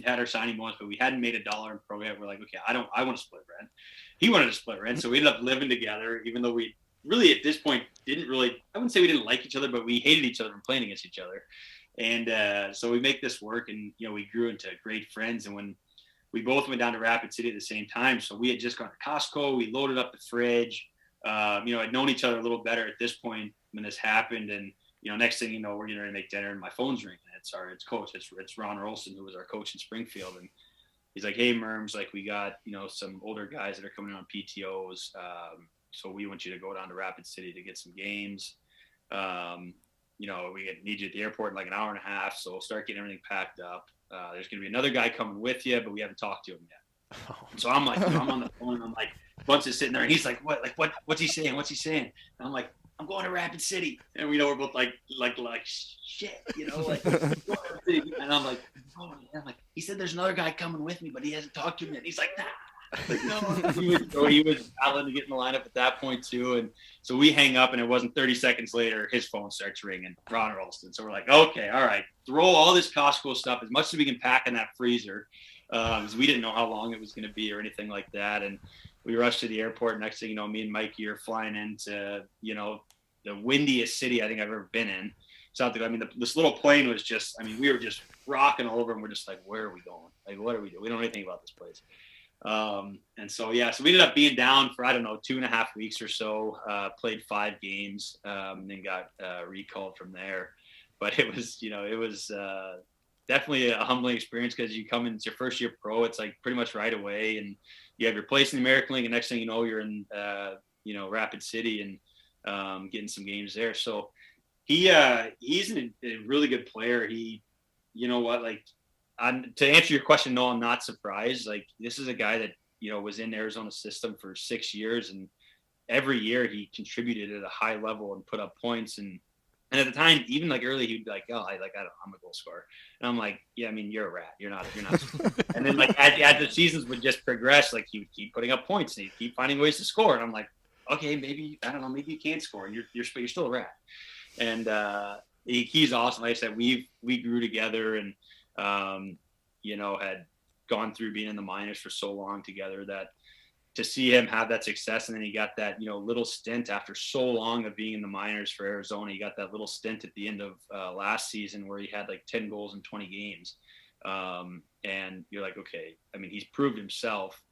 had our signing bonus, but we hadn't made $1 in pro yet. We're like, okay, I want to split rent. He wanted to split rent, so we ended up living together, even though we really at this point I wouldn't say we didn't like each other, but we hated each other from playing against each other. And so we make this work, and we grew into great friends. And when we both went down to Rapid City at the same time, so we had just gone to Costco, we loaded up the fridge. I'd known each other a little better at this point when this happened, and next thing you know, we're getting ready to make dinner, and my phone's ringing. It's coach. It's Ron Rolston, who was our coach in Springfield, and he's like, "Hey, Merms, we got some older guys that are coming in on PTOs, so we want you to go down to Rapid City to get some games. We need you at the airport in an hour and a half, so start getting everything packed up. There's going to be another guy coming with you, but we haven't talked to him yet." So I'm like, I'm on the phone, and I'm like, Bunch is sitting there, and he's like, what's he saying? What's he saying? And I'm like, I'm going to Rapid City. And we know we're both like shit, and I'm like, oh yeah. I'm like, he said there's another guy coming with me, but he hasn't talked to me yet. And he's like, nah. No. He was battling to get in the lineup at that point too. And so we hang up, and it wasn't 30 seconds later, his phone starts ringing, Ron Ralston. So we're like, okay, all right, throw all this Costco stuff as much as we can pack in that freezer. Because we didn't know how long it was going to be or anything like that. And we rushed to the airport. Next thing you know, me and Mikey are flying into, the windiest city I think I've ever been in. This little plane was just, we were just rocking all over, and we're just like, where are we going? What are we doing? We don't know anything about this place. So we ended up being down for, 2.5 weeks or so, played 5 games, and then got recalled from there. But it was definitely a humbling experience, because you come in, it's your first year pro. It's pretty much right away, and you have your place in the American League, and next thing you know, you're in, Rapid City and getting some games there. So he's a really good player. To answer your question, no, I'm not surprised. This is a guy that, was in Arizona system for 6 years, and every year he contributed at a high level and put up points. And at the time, even early, he'd be like, "Oh, I'm a goal scorer," and I'm like, "Yeah, you're a rat. You're not." And then as the seasons would just progress, he would keep putting up points, and he'd keep finding ways to score. And I'm like, "Okay, maybe maybe you can't score, and you're still a rat." And he's awesome. Like I said, we grew together, and had gone through being in the minors for so long together that to see him have that success, and then he got that little stint after so long of being in the minors for Arizona. He got that little stint at the end of last season where he had 10 goals in 20 games, and you're like, okay, he's proved himself.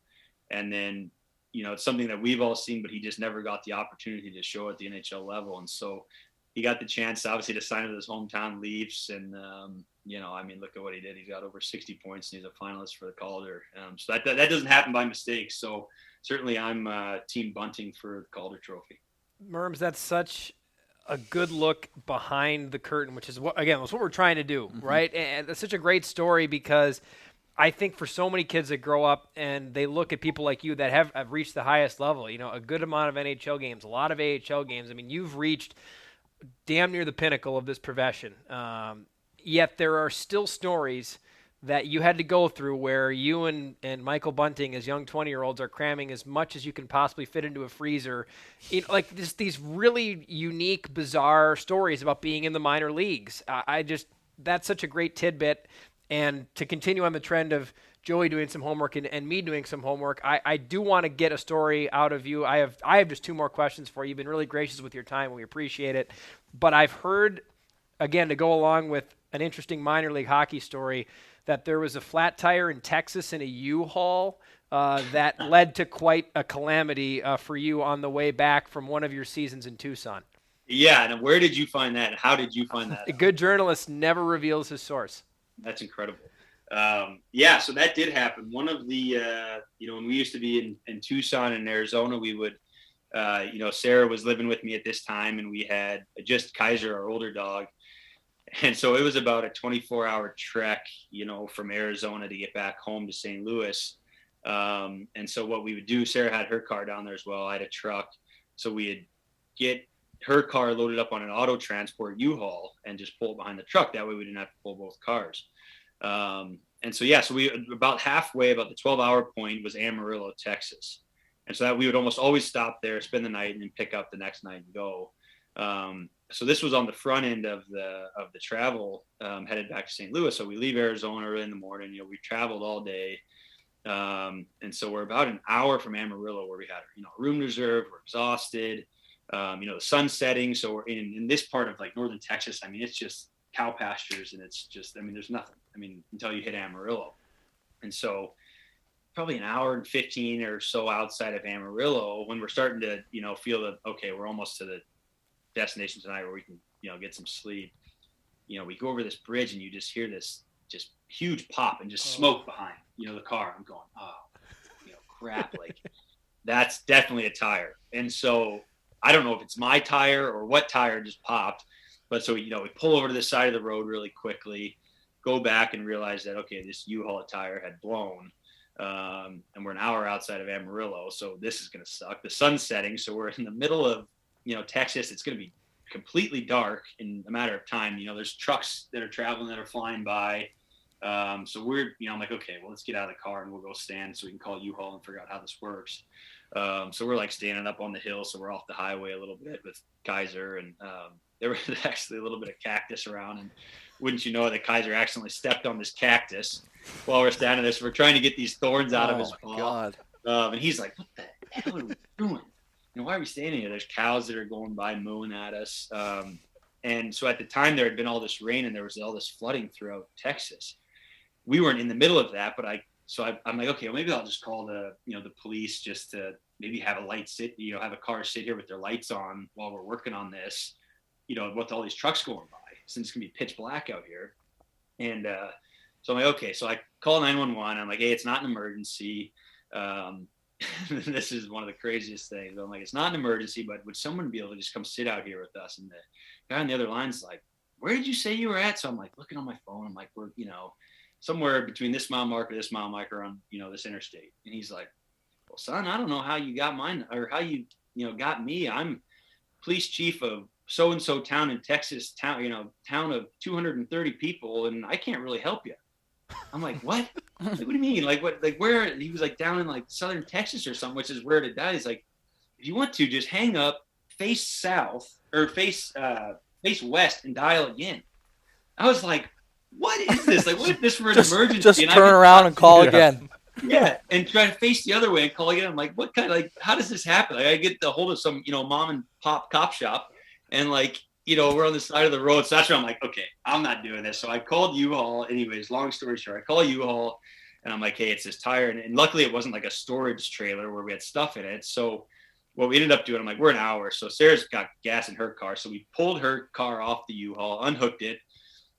And then it's something that we've all seen, but he just never got the opportunity to show at the NHL level. And so he got the chance, obviously, to sign with his hometown Leafs, and I mean, look at what he did. He's got over 60 points and he's a finalist for the Calder. So that doesn't happen by mistake. So certainly I'm Team Bunting for the Calder Trophy. Merms, that's such a good look behind the curtain, which is that's what we're trying to do, right? And it's such a great story because I think for so many kids that grow up and they look at people like you that have reached the highest level, a good amount of NHL games, a lot of AHL games. I mean, you've reached damn near the pinnacle of this profession. Yet there are still stories that you had to go through where you and Michael Bunting as young 20-year-olds are cramming as much as you can possibly fit into a freezer. Like these really unique, bizarre stories about being in the minor leagues. That's such a great tidbit. And to continue on the trend of Joey doing some homework and me doing some homework, I do want to get a story out of you. I have just 2 more questions for you. You've been really gracious with your time. We appreciate it. But I've heard, again, to go along with an interesting minor league hockey story, that there was a flat tire in Texas in a U-Haul that led to quite a calamity for you on the way back from one of your seasons in Tucson. Yeah, and where did you find that? How did you find that? A good journalist never reveals his source. That's incredible. So that did happen. One of the, when we used to be in Tucson in Arizona, we would, Sarah was living with me at this time, and we had just Kaiser, our older dog. And so it was about a 24-hour trek, from Arizona to get back home to St. Louis. And so what we would do, Sarah had her car down there as well. I had a truck. So we'd get her car loaded up on an auto transport U-Haul and just pull it behind the truck. That way we didn't have to pull both cars. So we about halfway, about the 12-hour point was Amarillo, Texas. And so that we would almost always stop there, spend the night, and then pick up the next night and go. So this was on the front end of the travel, headed back to St. Louis. So we leave Arizona early in the morning. We traveled all day. And so we're about an hour from Amarillo, where we had, a room reserved. We're exhausted. The sun's setting. So we're in this part of like northern Texas. I mean, it's just cow pastures, and it's just, there's nothing. Until you hit Amarillo. And so probably an hour and 15 or so outside of Amarillo, when we're starting to, feel that, okay, we're almost to the destination tonight where we can, get some sleep. We go over this bridge and you just hear this just huge pop and just smoke behind, the car. I'm going, crap, like that's definitely a tire. And so I don't know if it's my tire or what tire just popped, but so, we pull over to the side of the road really quickly, go back and realize that, okay, this U-Haul tire had blown. And we're an hour outside of Amarillo. So this is going to suck. The sun's setting. So we're in the middle of, Texas. It's going to be completely dark in a matter of time. There's trucks that are traveling, that are flying by. So we're, I'm like, okay, well, let's get out of the car and we'll go stand so we can call U-Haul and figure out how this works. So we're like standing up on the hill. So we're off the highway a little bit with Kaiser, and there was actually a little bit of cactus around, and wouldn't you know that Kaiser accidentally stepped on this cactus while we're standing there. So we're trying to get these thorns out of his paw. God. And he's like, what the hell are we doing? Why are we standing here? There's cows that are going by mooing at us. And so at the time there had been all this rain and there was all this flooding throughout Texas. We weren't in the middle of that, but I'm like, okay, well, maybe I'll just call the police just to maybe have a light sit, have a car sit here with their lights on while we're working on this, with all these trucks going by, since it's gonna be pitch black out here. And so I'm like, okay, so I call 911. I'm like, hey, it's not an emergency. This is one of the craziest things. I'm like, it's not an emergency, but would someone be able to just come sit out here with us? And the guy on the other line's like, where did you say you were at? So I'm like looking on my phone. I'm like, we're, somewhere between this mile marker on, this interstate. And he's like, well, son, I don't know how you got mine or how you, got me. I'm police chief of so-and-so town in Texas, town of 230 people, and I can't really help you. I'm like, what? Like, what do you mean? Like, what? Like, where? He was like down in like southern Texas or something, which is where it died. He's like, if you want to, just hang up, face south or face west, and dial again. I was like, what is this? Like, what if this were an emergency? Just turn around and call again. Yeah, and try to face the other way and call again. I'm like, what kind of, like, how does this happen? Like, I get the hold of some, mom and pop cop shop, and like, we're on the side of the road. So that's where I'm like, okay, I'm not doing this. So I called U-Haul. Anyways, long story short, I call U-Haul, and I'm like, hey, it's this tire. And luckily it wasn't like a storage trailer where we had stuff in it. So what we ended up doing, I'm like, we're an hour. So Sarah's got gas in her car. So we pulled her car off the U-Haul, unhooked it,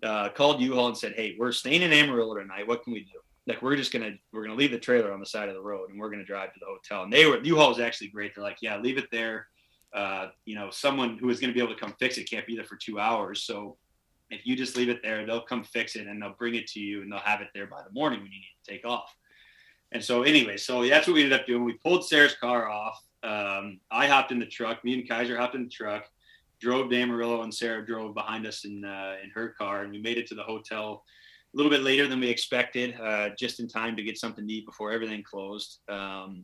called U-Haul and said, "Hey, we're staying in Amarillo tonight. What can we do? Like, we're gonna leave the trailer on the side of the road and we're gonna drive to the hotel." And U-Haul was actually great. They're like, "Yeah, leave it there. Someone who is going to be able to come fix it can't be there for 2 hours. So if you just leave it there, they'll come fix it and they'll bring it to you and they'll have it there by the morning when you need to take off." And so anyway, so that's what we ended up doing. We pulled Sarah's car off. I hopped in the truck. Me and Kaiser hopped in the truck, drove to Amarillo, and Sarah drove behind us in her car. And we made it to the hotel a little bit later than we expected, just in time to get something to eat before everything closed.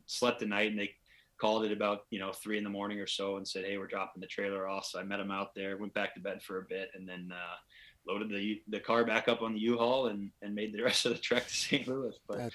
Slept the night, and they called it about 3 a.m. or so and said, "Hey, we're dropping the trailer off." So I met them out there, went back to bed for a bit, and then loaded the car back up on the U-Haul and made the rest of the trek to St. Louis. But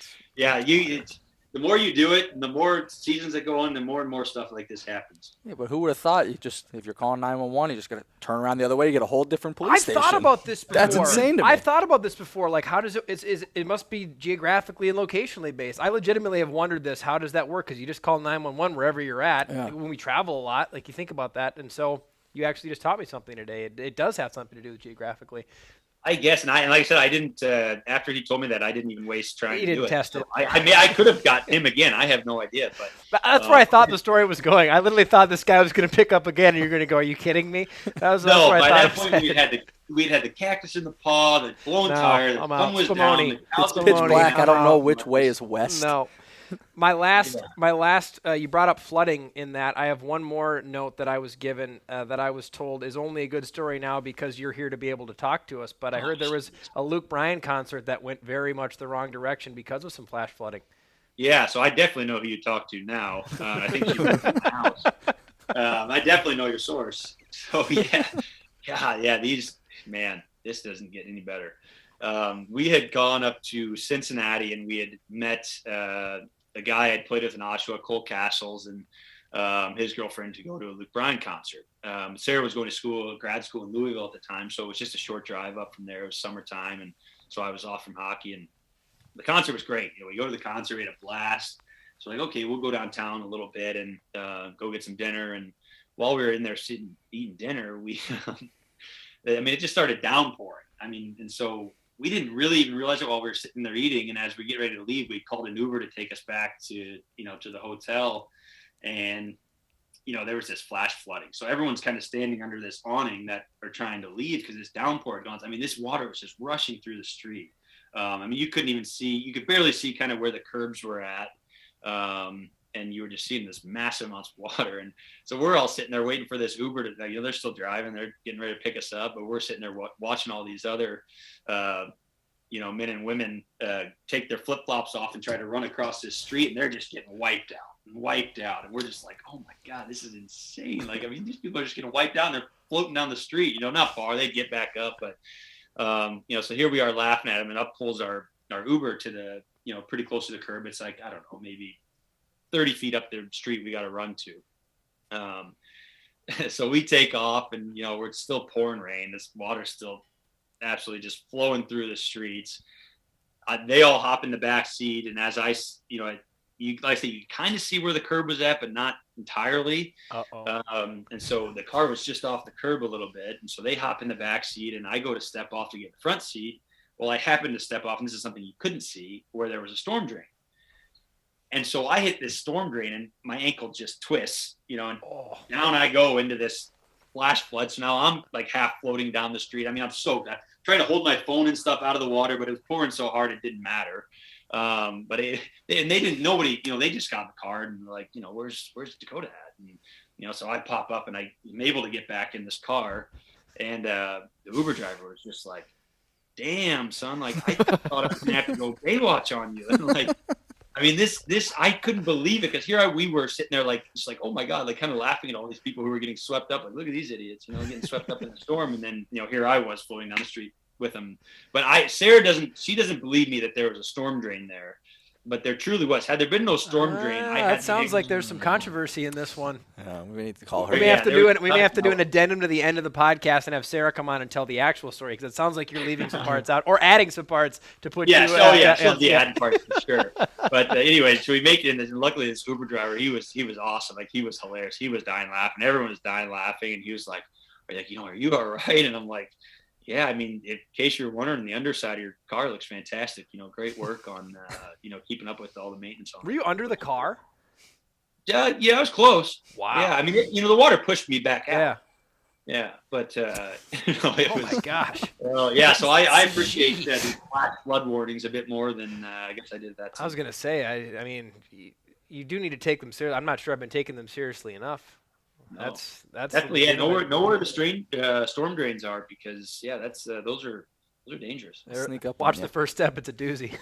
the more you do it, and the more seasons that go on, the more and more stuff like this happens. Yeah, but who would have thought if you're calling 911, you just got to turn around the other way, you get a whole different police station. I've thought about this before. That's insane to me. I've thought about this before. Like, how does it must be geographically and locationally based. I legitimately have wondered this. How does that work? Because you just call 911 wherever you're at. Yeah. When we travel a lot, like, you think about that. And so you actually just taught me something today. It does have something to do with geographically. I guess, and like I said, I didn't. After he told me that, I didn't even waste trying to do it. You didn't test it. I could have got him again. I have no idea, but that's where I thought the story was going. I literally thought this guy was going to pick up again, and you're going to go, "Are you kidding me?" That's no. By that point, we'd had the cactus in the paw, the blown tire, the sun was down. It's pitch black. I don't know which way is west. No. My last, you brought up flooding in that. I have one more note that I was given that I was told is only a good story now because you're here to be able to talk to us. But I heard there was a Luke Bryan concert that went very much the wrong direction because of some flash flooding. Yeah, so I definitely know who you talk to now. I think she lives in the house. I definitely know your source. So yeah, this doesn't get any better. We had gone up to Cincinnati and we had met a guy I had played with in Oshawa, Cole Castles, and his girlfriend to go to a Luke Bryan concert. Sarah was going to grad school in Louisville at the time, so it was just a short drive up from there. It was summertime, and so I was off from hockey, and the concert was great. We go to the concert, we had a blast. So like, okay, we'll go downtown a little bit and go get some dinner. And while we were in there eating dinner, it just started downpouring. And so we didn't really even realize it while we were sitting there eating. And as we get ready to leave, we called an Uber to take us back to the hotel. And, there was this flash flooding. So everyone's kind of standing under this awning that are trying to leave because this downpour had gone. This water was just rushing through the street. You couldn't even see, you could barely see kind of where the curbs were at. And you were just seeing this massive amounts of water. And so we're all sitting there waiting for this Uber to, they're still driving, they're getting ready to pick us up, but we're sitting there watching all these other, men and women take their flip-flops off and try to run across this street, and they're just getting wiped out. And we're just like, oh my God, this is insane. These people are just getting wiped out and they're floating down the street, not far, they get back up. But, so here we are laughing at them, and up pulls our Uber to the, pretty close to the curb. It's like, I don't know, maybe 30 feet up the street we got to run to. So we take off, and, we're still pouring rain. This water's still absolutely just flowing through the streets. They all hop in the back seat. And as like I say, you kind of see where the curb was at, but not entirely. And so the car was just off the curb a little bit. And so they hop in the back seat, and I go to step off to get the front seat. Well, I happened to step off, and this is something you couldn't see, where there was a storm drain. And so I hit this storm drain, and my ankle just twists, and down I go into this flash flood. So now I'm like half floating down the street. I'm soaked. I'm trying to hold my phone and stuff out of the water, but it was pouring so hard it didn't matter. They didn't, they just got in the car and were like, where's Dakota at? And, so I pop up and I'm able to get back in this car. And the Uber driver was just like, damn, son, like I thought I was going to have to go Baywatch on you. And like, this, I couldn't believe it, because we were sitting there just like, oh my God, like kind of laughing at all these people who were getting swept up. Like, look at these idiots, getting swept up in the storm. And then, here I was floating down the street with them. But Sarah doesn't believe me that there was a storm drain there. But there truly was. Had there been no storm drain, that sounds like there's some controversy in this one. Yeah, we need to call her. We may have to do an addendum to the end of the podcast and have Sarah come on and tell the actual story, because it sounds like you're leaving some parts out or adding some parts to put. The added parts for sure. But anyway, so we make it in, and luckily this Uber driver, he was awesome. Like, he was hilarious. He was dying laughing. Everyone was dying laughing, and he was like, are you all right? And I'm like, Yeah, I mean, in case you're wondering, the underside of your car looks fantastic. Great work on keeping up with all the maintenance on Were it. you under the car? Yeah, I was close. Wow. Yeah, I mean, the water pushed me back out. Yeah. Yeah, but Oh my gosh. Well, yeah. So I appreciate these flash flood warnings a bit more than I guess I did that. I was gonna say, I mean, you do need to take them seriously. I'm not sure I've been taking them seriously enough. No. That's Definitely, yeah. Know where the storm drains are, because those are dangerous. Sneak up Watch on the you. first step. It's a doozy.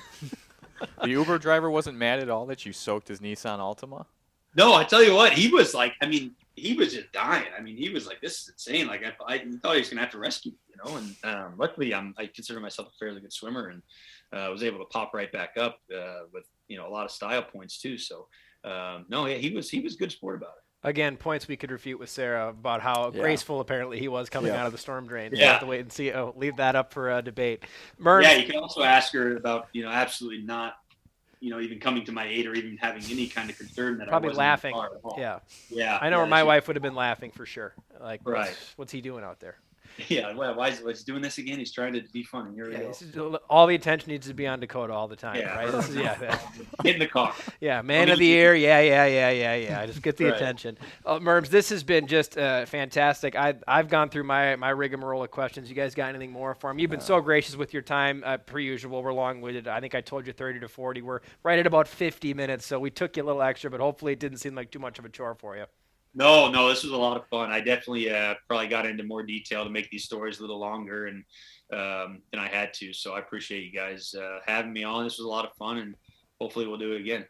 The Uber driver wasn't mad at all that you soaked his Nissan Altima? No, I tell you what, he was like, I mean, he was just dying. I mean, he was like, this is insane. Like, I thought he was gonna have to rescue me, And luckily, I consider myself a fairly good swimmer, and was able to pop right back up with a lot of style points too. So no, yeah, he was a good sport about it. Again, points we could refute with Sarah about how graceful apparently he was coming out of the storm drain. Yeah. We'll have to wait and see. Leave that up for debate. Merms, Yeah, you can also ask her about absolutely not even coming to my aid or even having any kind of concern that probably I wasn't laughing. in the car at all. Yeah. I know where my wife would have been laughing for sure. Like, Right. what's he doing out there? Yeah, well, why is he doing this again? He's trying to be funny. Here we go. All the attention needs to be on Dakota all the time, Yeah. right? This is, Get in the car. Yeah, man of the year. Yeah. Just get the Right. attention. Merms, this has been just fantastic. I've gone through my rigmarole of questions. You guys got anything more for him? You've been so gracious with your time, per usual. We're long-winded. I think I told you 30 to 40. We're right at about 50 minutes, so we took you a little extra, but hopefully it didn't seem like too much of a chore for you. No, this was a lot of fun. I definitely probably got into more detail to make these stories a little longer and than I had to. So I appreciate you guys having me on. This was a lot of fun, and hopefully we'll do it again.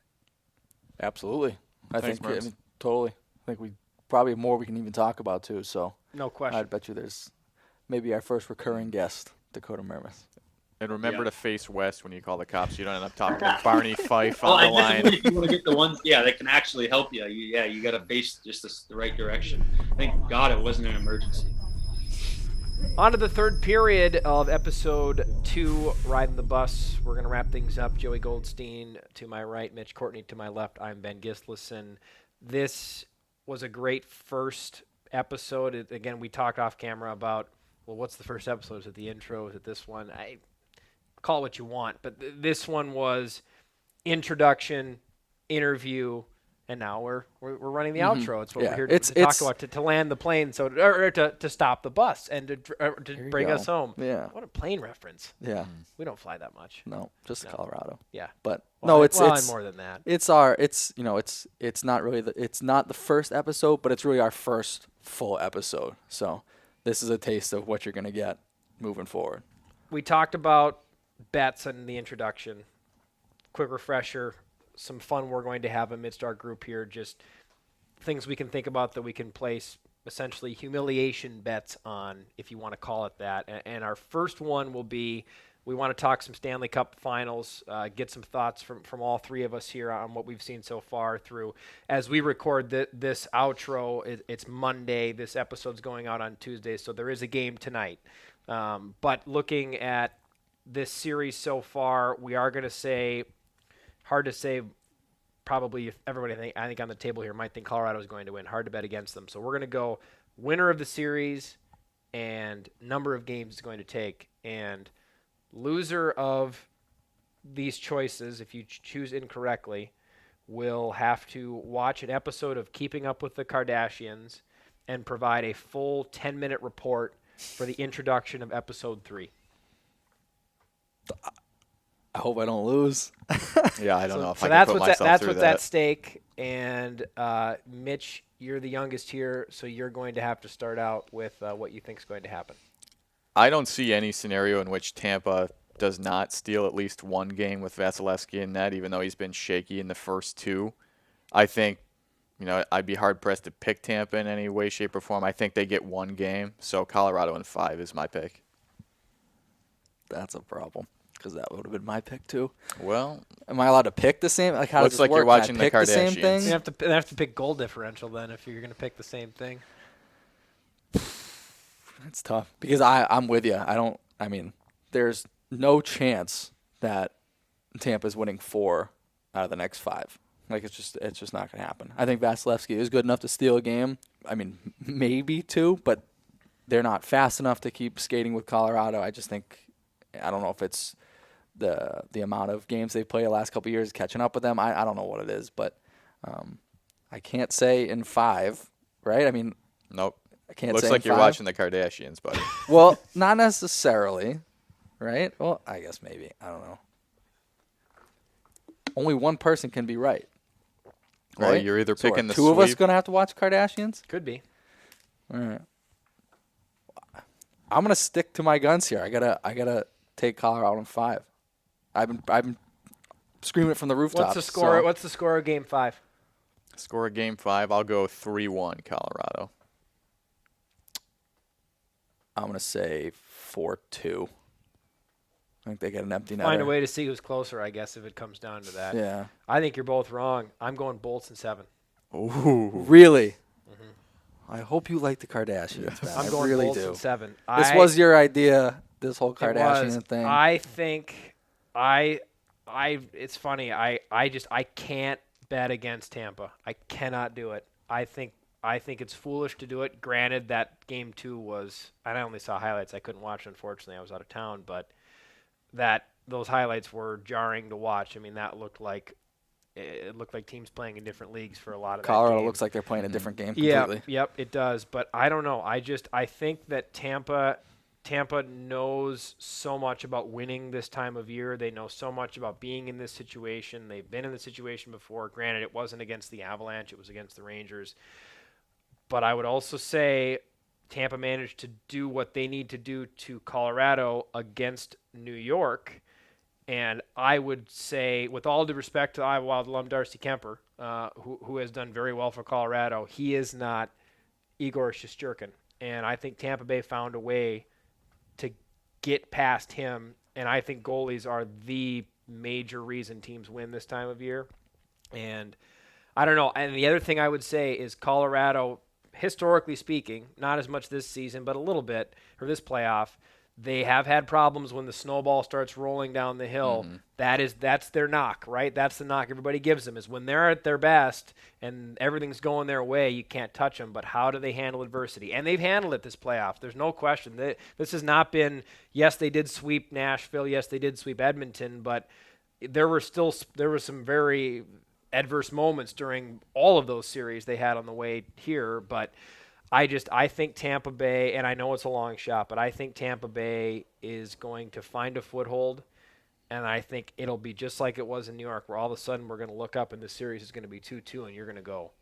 Absolutely. Thanks, I Merms. mean, totally. I think we probably have more we can even talk about too. So No question. I'd bet you there's maybe our first recurring guest, Dakota Mermis. And remember Yeah. to face west when you call the cops. You don't end up talking to Barney Fife Well, on the and line. definitely if you want to get the ones, that can actually help you. You got to face just the right direction. Thank God it wasn't an emergency. On to the third period of episode 2, Ridin the Bus. We're going to wrap things up. Joey Goldstein to my right, Mitch Courtney to my left. I'm Ben Gislison. This was a great first episode. Again, we talked off camera about, well, what's the first episode? Is it the intro? Is it this one? I call it what you want, but this one was introduction, interview, and now we're running the outro. It's what we're here to talk about, to land the plane, or to stop the bus and to bring us home. Yeah. What a plane reference. Yeah. We don't fly that much. No, just Colorado. Yeah. But Well, no, it's more than that. it's not really it's not the first episode, but it's really our first full episode. So this is a taste of what you're gonna get moving forward. We talked about bets in the introduction. Quick refresher, some fun we're going to have amidst our group here, just things we can think about that we can place essentially humiliation bets on, if you want to call it that. And our first one will be, we want to talk some Stanley Cup finals, get some thoughts from all three of us here on what we've seen so far through. As we record this outro, it's Monday. This episode's going out on Tuesday, so there is a game tonight. But looking at this series so far, we are going to say, hard to say, probably if everybody I think on the table here might think Colorado is going to win. Hard to bet against them. So we're going to go winner of the series and number of games it's going to take. And loser of these choices, if you choose incorrectly, will have to watch an episode of Keeping Up with the Kardashians and provide a full 10-minute report for the introduction of episode 3. I hope I don't lose. Yeah, I don't know if So I that's can put what's myself that's through what's that. at stake. And Mitch, you're the youngest here, so you're going to have to start out with what you think is going to happen. I don't see any scenario in which Tampa does not steal at least one game with Vasilevsky in net, even though he's been shaky in the first 2. I think, I'd be hard-pressed to pick Tampa in any way, shape, or form. I think they get one game, so Colorado in 5 is my pick. That's a problem, because that would have been my pick too. Well, Am I allowed to pick the same? Like, how Looks does this like work? you're watching Can I the pick the same Kardashians. thing? You have to pick goal differential then if you're going to pick the same thing. It's tough because I'm with you. There's no chance that Tampa's winning 4 out of the next 5. Like, it's just not going to happen. I think Vasilevsky is good enough to steal a game. I mean, maybe 2, but they're not fast enough to keep skating with Colorado. I just think, I don't know if it's the amount of games they played the last couple of years catching up with them. I don't know what it is, but I can't say in 5, right? I mean, nope. I can't Looks say like in you're 5. watching the Kardashians, buddy. Well, not necessarily, right? Well, I guess maybe. I don't know. Only one person can be right. Well, Right? you're either So picking the two of us sweep. going to have to watch Kardashians? Could be. All right. I'm gonna stick to my guns here. I gotta take Colorado in 5. I've been screaming it from the rooftops. What's the score? so- What's the score of Game 5? Score of Game 5, I'll go 3-1 Colorado. I'm gonna say 4-2. I think they get an empty netter. Find a way to see who's closer, I guess, if it comes down to that. Yeah. I think you're both wrong. I'm going Bolts in 7. Ooh. Really? I hope you like the Kardashians. Man. I'm I going really Bolts do. in 7. This was your idea. This whole It was. Kardashian thing. I think it's funny. I can't bet against Tampa. I cannot do it. I think it's foolish to do it. Granted that Game 2 was, and I only saw highlights. I couldn't watch it, unfortunately. I was out of town, but those highlights were jarring to watch. I mean, it looked like teams playing in different leagues for a lot of that Colorado game. looks like they're playing a different game completely. Yep, it does. But I don't know. I think that Tampa knows so much about winning this time of year. They know so much about being in this situation. They've been in this situation before. Granted, it wasn't against the Avalanche. It was against the Rangers. But I would also say Tampa managed to do what they need to do to Colorado against New York. And I would say, with all due respect to Iowa Wild alum Darcy Kemper, who has done very well for Colorado, he is not Igor Shesterkin. And I think Tampa Bay found a way to get past him. And I think goalies are the major reason teams win this time of year. And I don't know. And the other thing I would say is Colorado, historically speaking, not as much this season, but a little bit, or this playoff, they have had problems when the snowball starts rolling down the hill. Mm-hmm. That's their knock, right? That's the knock everybody gives them, is when they're at their best and everything's going their way, you can't touch them. But how do they handle adversity? And they've handled it this playoff. There's no question. This has not been, yes, they did sweep Nashville. Yes, they did sweep Edmonton. But there were some very adverse moments during all of those series they had on the way here. But I think Tampa Bay, and I know it's a long shot, but I think Tampa Bay is going to find a foothold, and I think it'll be just like it was in New York, where all of a sudden we're going to look up and the series is going to be 2-2, and you're going to go,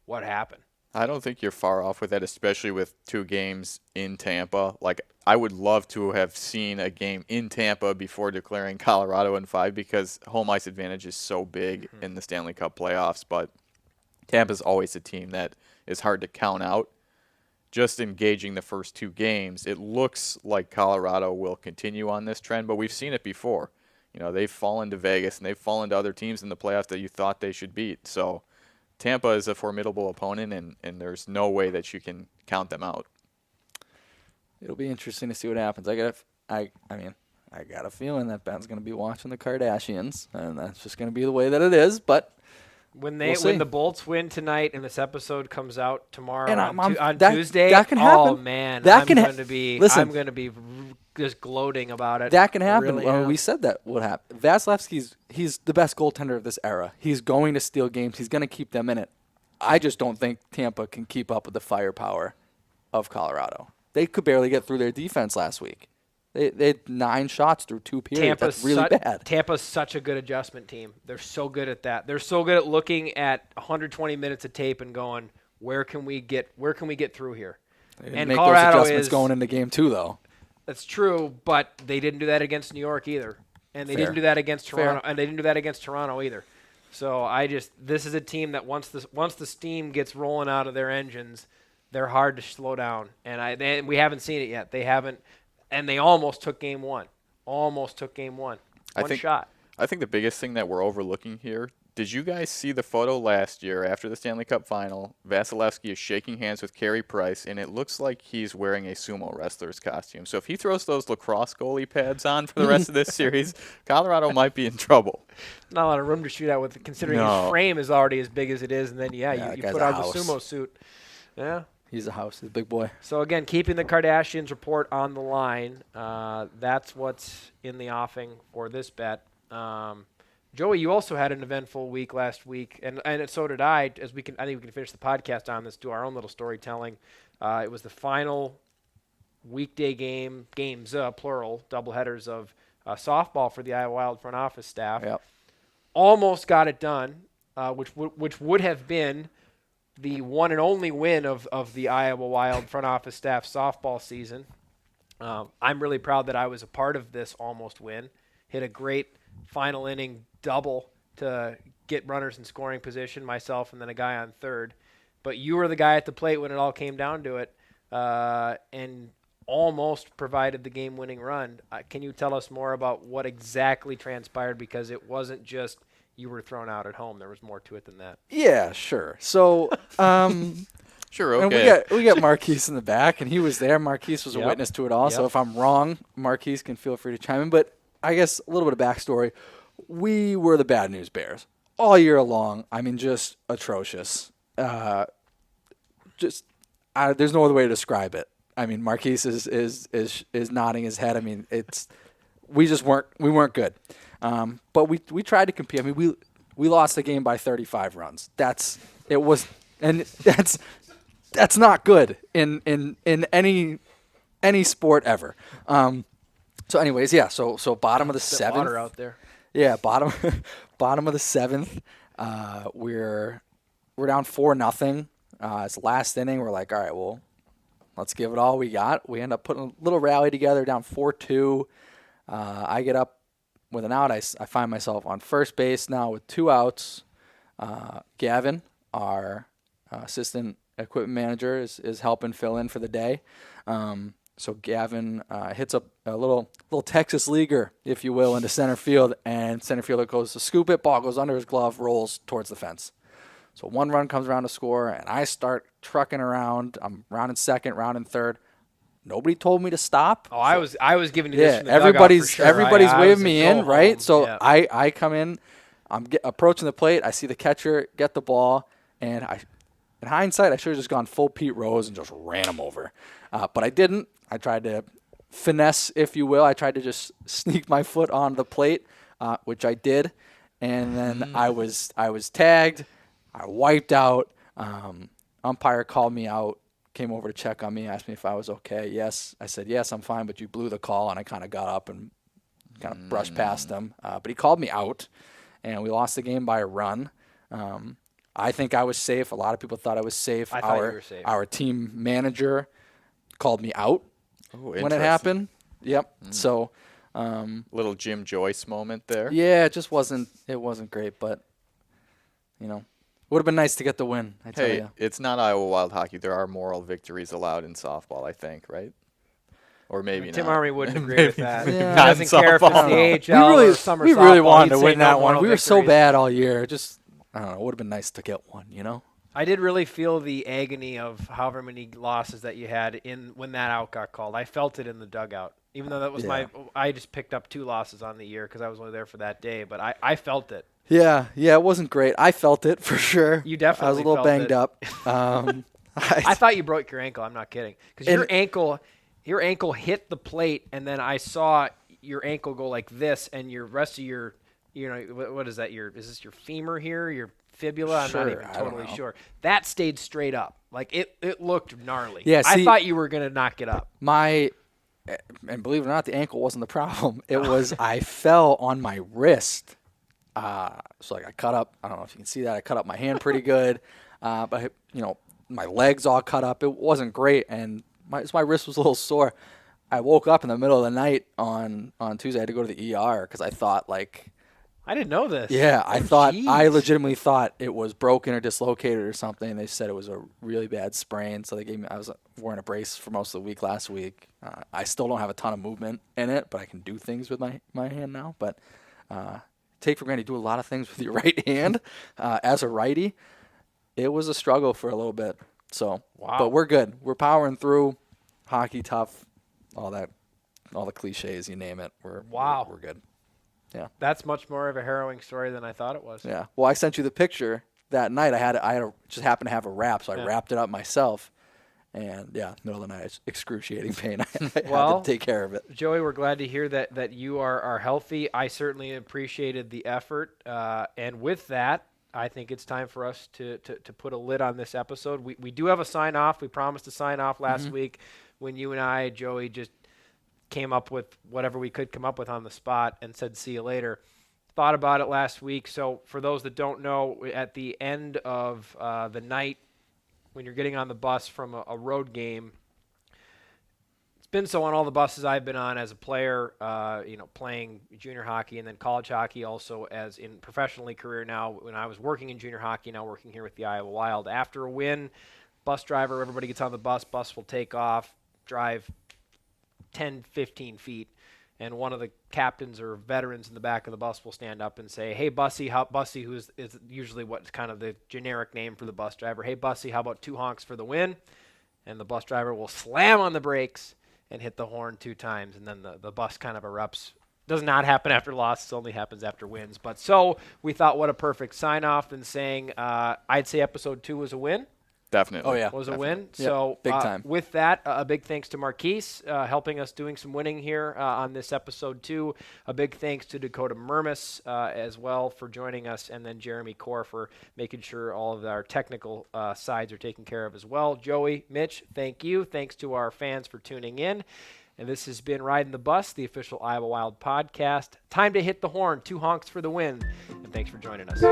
what happened? I don't think you're far off with that, especially with 2 games in Tampa. Like, I would love to have seen a game in Tampa before declaring Colorado in 5 because home ice advantage is so big in the Stanley Cup playoffs, but Tampa's always a team that is hard to count out. Just engaging the first 2 games, it looks like Colorado will continue on this trend, but we've seen it before. You know, they've fallen to Vegas and they've fallen to other teams in the playoffs that you thought they should beat. So Tampa is a formidable opponent, and there's no way that you can count them out. It'll be interesting to see what happens. I got a feeling that Ben's going to be watching the Kardashians, and that's just going to be the way that it is. But When we'll see. when the Bolts win tonight and this episode comes out tomorrow And on that- Tuesday, that can happen. Oh man, That I'm can going to be listen. I'm going to be just gloating about it. that can happen. Really Well, am. we said that would happen. Vasilevsky's he's the best goaltender of this era. He's going to steal games. He's going to keep them in it. I just don't think Tampa can keep up with the firepower of Colorado. They could barely get through their defense last week. They had 9 shots through 2 periods. That's really bad. Tampa's such a good adjustment team. They're so good at that. They're so good at looking at 120 minutes of tape and going, where can we get through here? They didn't And make Colorado those adjustments is going into game 2, though. That's true, but they didn't do that against New York either, and they Fair. didn't do that against Fair. Toronto, and they didn't do that against Toronto either. So this is a team that once the steam gets rolling out of their engines, they're hard to slow down, and we haven't seen it yet. They haven't, and they almost took game 1. Almost took game 1. One shot. I think the biggest thing that we're overlooking here, did you guys see the photo last year after the Stanley Cup final? Vasilevsky is shaking hands with Carey Price, and it looks like he's wearing a sumo wrestler's costume. So if he throws those lacrosse goalie pads on for the rest of this series, Colorado might be in trouble. Not a lot of room to shoot out with, considering No. his frame is already as big as it is, and then you that put guy's on a the house. sumo suit. Yeah. He's a house. He's a big boy. So, again, keeping the Kardashians report on the line, that's what's in the offing for this bet. Joey, you also had an eventful week last week, and so did I. I think we can finish the podcast on this, do our own little storytelling. It was the final weekday games, plural, doubleheaders of softball for the Iowa Wild front office staff. Yep. Almost got it done, which would have been the one and only win of the Iowa Wild front office staff softball season. I'm really proud that I was a part of this almost win. Hit a great final inning double to get runners in scoring position, myself and then a guy on third. But you were the guy at the plate when it all came down to it, and almost provided the game-winning run. Can you tell us more about what exactly transpired? Because it wasn't just you were thrown out at home. There was more to it than that. Yeah, sure. So, Sure, and okay. we got Marquise in the back, and he was there. Marquise was a witness to it all. So if I'm wrong, Marquise can feel free to chime in. But I guess a little bit of backstory. We were the bad news bears all year long. I mean, just atrocious. There's no other way to describe it. I mean, Marquise is nodding his head. I mean, we weren't good. But we tried to compete. I mean, we lost the game by 35 runs. That's not good in any sport ever. So anyways, yeah. So bottom of the seventh. Water out there. Yeah, bottom of the seventh. We're down 4-0. It's the last inning. We're like, all right, well, let's give it all we got. We end up putting a little rally together, down 4-2. I get up with an out. I find myself on first base now with 2 outs. Gavin, our assistant equipment manager, is helping fill in for the day. So Gavin hits up a little Texas leaguer, if you will, into center field, and center fielder goes to scoop it. Ball goes under his glove, rolls towards the fence. So 1 run comes around to score, and I start trucking around. I'm rounding second, rounding third. Nobody told me to stop. Oh, I was giving you this from the everybody's dugout for sure. everybody's I waving was me like, in, go right? home. So Yeah. I come in. I'm approaching the plate. I see the catcher get the ball, and in hindsight, I should have just gone full Pete Rose and just ran him over. But I didn't. I tried to finesse, if you will. I tried to just sneak my foot on the plate, which I did, and then I was tagged. I wiped out. Umpire called me out, came over to check on me, asked me if I was okay. Yes. I said, yes, I'm fine, but you blew the call, and I kind of got up and kind of brushed past him. But he called me out, and we lost the game by a run. I think I was safe. A lot of people thought I was safe. I thought you were safe. Our team manager called me out when it interesting. happened. Yep. So Little Jim Joyce moment there. yeah, it wasn't great, but would have been nice to get the win, I tell Hey, you. it's not Iowa Wild hockey. There are moral victories allowed in softball, I think, right? Or maybe Tim not. Army wouldn't agree with that. Yeah. He doesn't care if it's the AHL or summer we softball. really wanted He'd to say win no that one. moral We were so victories. bad all year. Just I don't know. It would have been nice to get one, I did really feel the agony of however many losses that you had when that out got called. I felt it in the dugout, even though that was I just picked up 2 losses on the year because I was only there for that day. But I felt it. Yeah, it wasn't great. I felt it for sure. You definitely I was a little felt banged it. up. I thought you broke your ankle. I'm not kidding. Because your ankle hit the plate, and then I saw your ankle go like this, and your rest of your, what is that? Is this your femur here? Your fibula? I'm not Sure, even I don't totally know. sure. That stayed straight up. Like it looked gnarly. Yeah, I see- thought you were gonna knock it up. And believe it or not, the ankle wasn't the problem. It was I fell on my wrist. So I cut up. I don't know if you can see that. I cut up my hand pretty good. But my legs all cut up. It wasn't great, and my wrist was a little sore. I woke up in the middle of the night on Tuesday. I had to go to the ER because I thought I didn't know this. Yeah, I Jeez. legitimately thought it was broken or dislocated or something. And they said it was a really bad sprain. So I was wearing a brace for most of the week last week. I still don't have a ton of movement in it, but I can do things with my hand now. But take for granted, you do a lot of things with your right hand as a righty. It was a struggle for a little bit. So, Wow. But we're good. We're powering through. Hockey tough, all the cliches, you name it. We're good. Yeah. That's much more of a harrowing story than I thought it was. Yeah. Well, I sent you the picture that night. I had just happened to have a wrap, so I wrapped it up myself. And yeah, middle of the night, it's excruciating pain. I had Well, to take care of it. Joey, we're glad to hear that you are healthy. I certainly appreciated the effort. And with that, I think it's time for us to put a lid on this episode. We do have a sign off. We promised to sign off last week when you and I, Joey, just came up with whatever we could come up with on the spot and said, see you later. Thought about it last week. So for those that don't know, at the end of the night, when you're getting on the bus from a road game, it's been so on all the buses I've been on as a player, playing junior hockey and then college hockey, also as in professionally career now. When I was working in junior hockey, now working here with the Iowa Wild. After a win, bus driver, everybody gets on the bus will take off, drive 10, 15 feet, and one of the captains or veterans in the back of the bus will stand up and say, hey, Bussy, Bussy, who is usually what's kind of the generic name for the bus driver, hey, Bussy, how about 2 honks for the win? And the bus driver will slam on the brakes and hit the horn 2 times, and then the bus kind of erupts. Does not happen after losses, only happens after wins. But so we thought, what a perfect sign-off than saying I'd say episode 2 was a win. Definitely. Oh, yeah. Was Definitely. a win. Yep, So big time. With that, a big thanks to Marquise helping us doing some winning here on this episode 2. A big thanks to Dakota Mermis as well for joining us, and then Jeremy Core for making sure all of our technical sides are taken care of as well. Joey, Mitch, thank you. Thanks to our fans for tuning in. And this has been Ridin the Bus, the official Iowa Wild podcast. Time to hit the horn. 2 honks for the win. And thanks for joining us.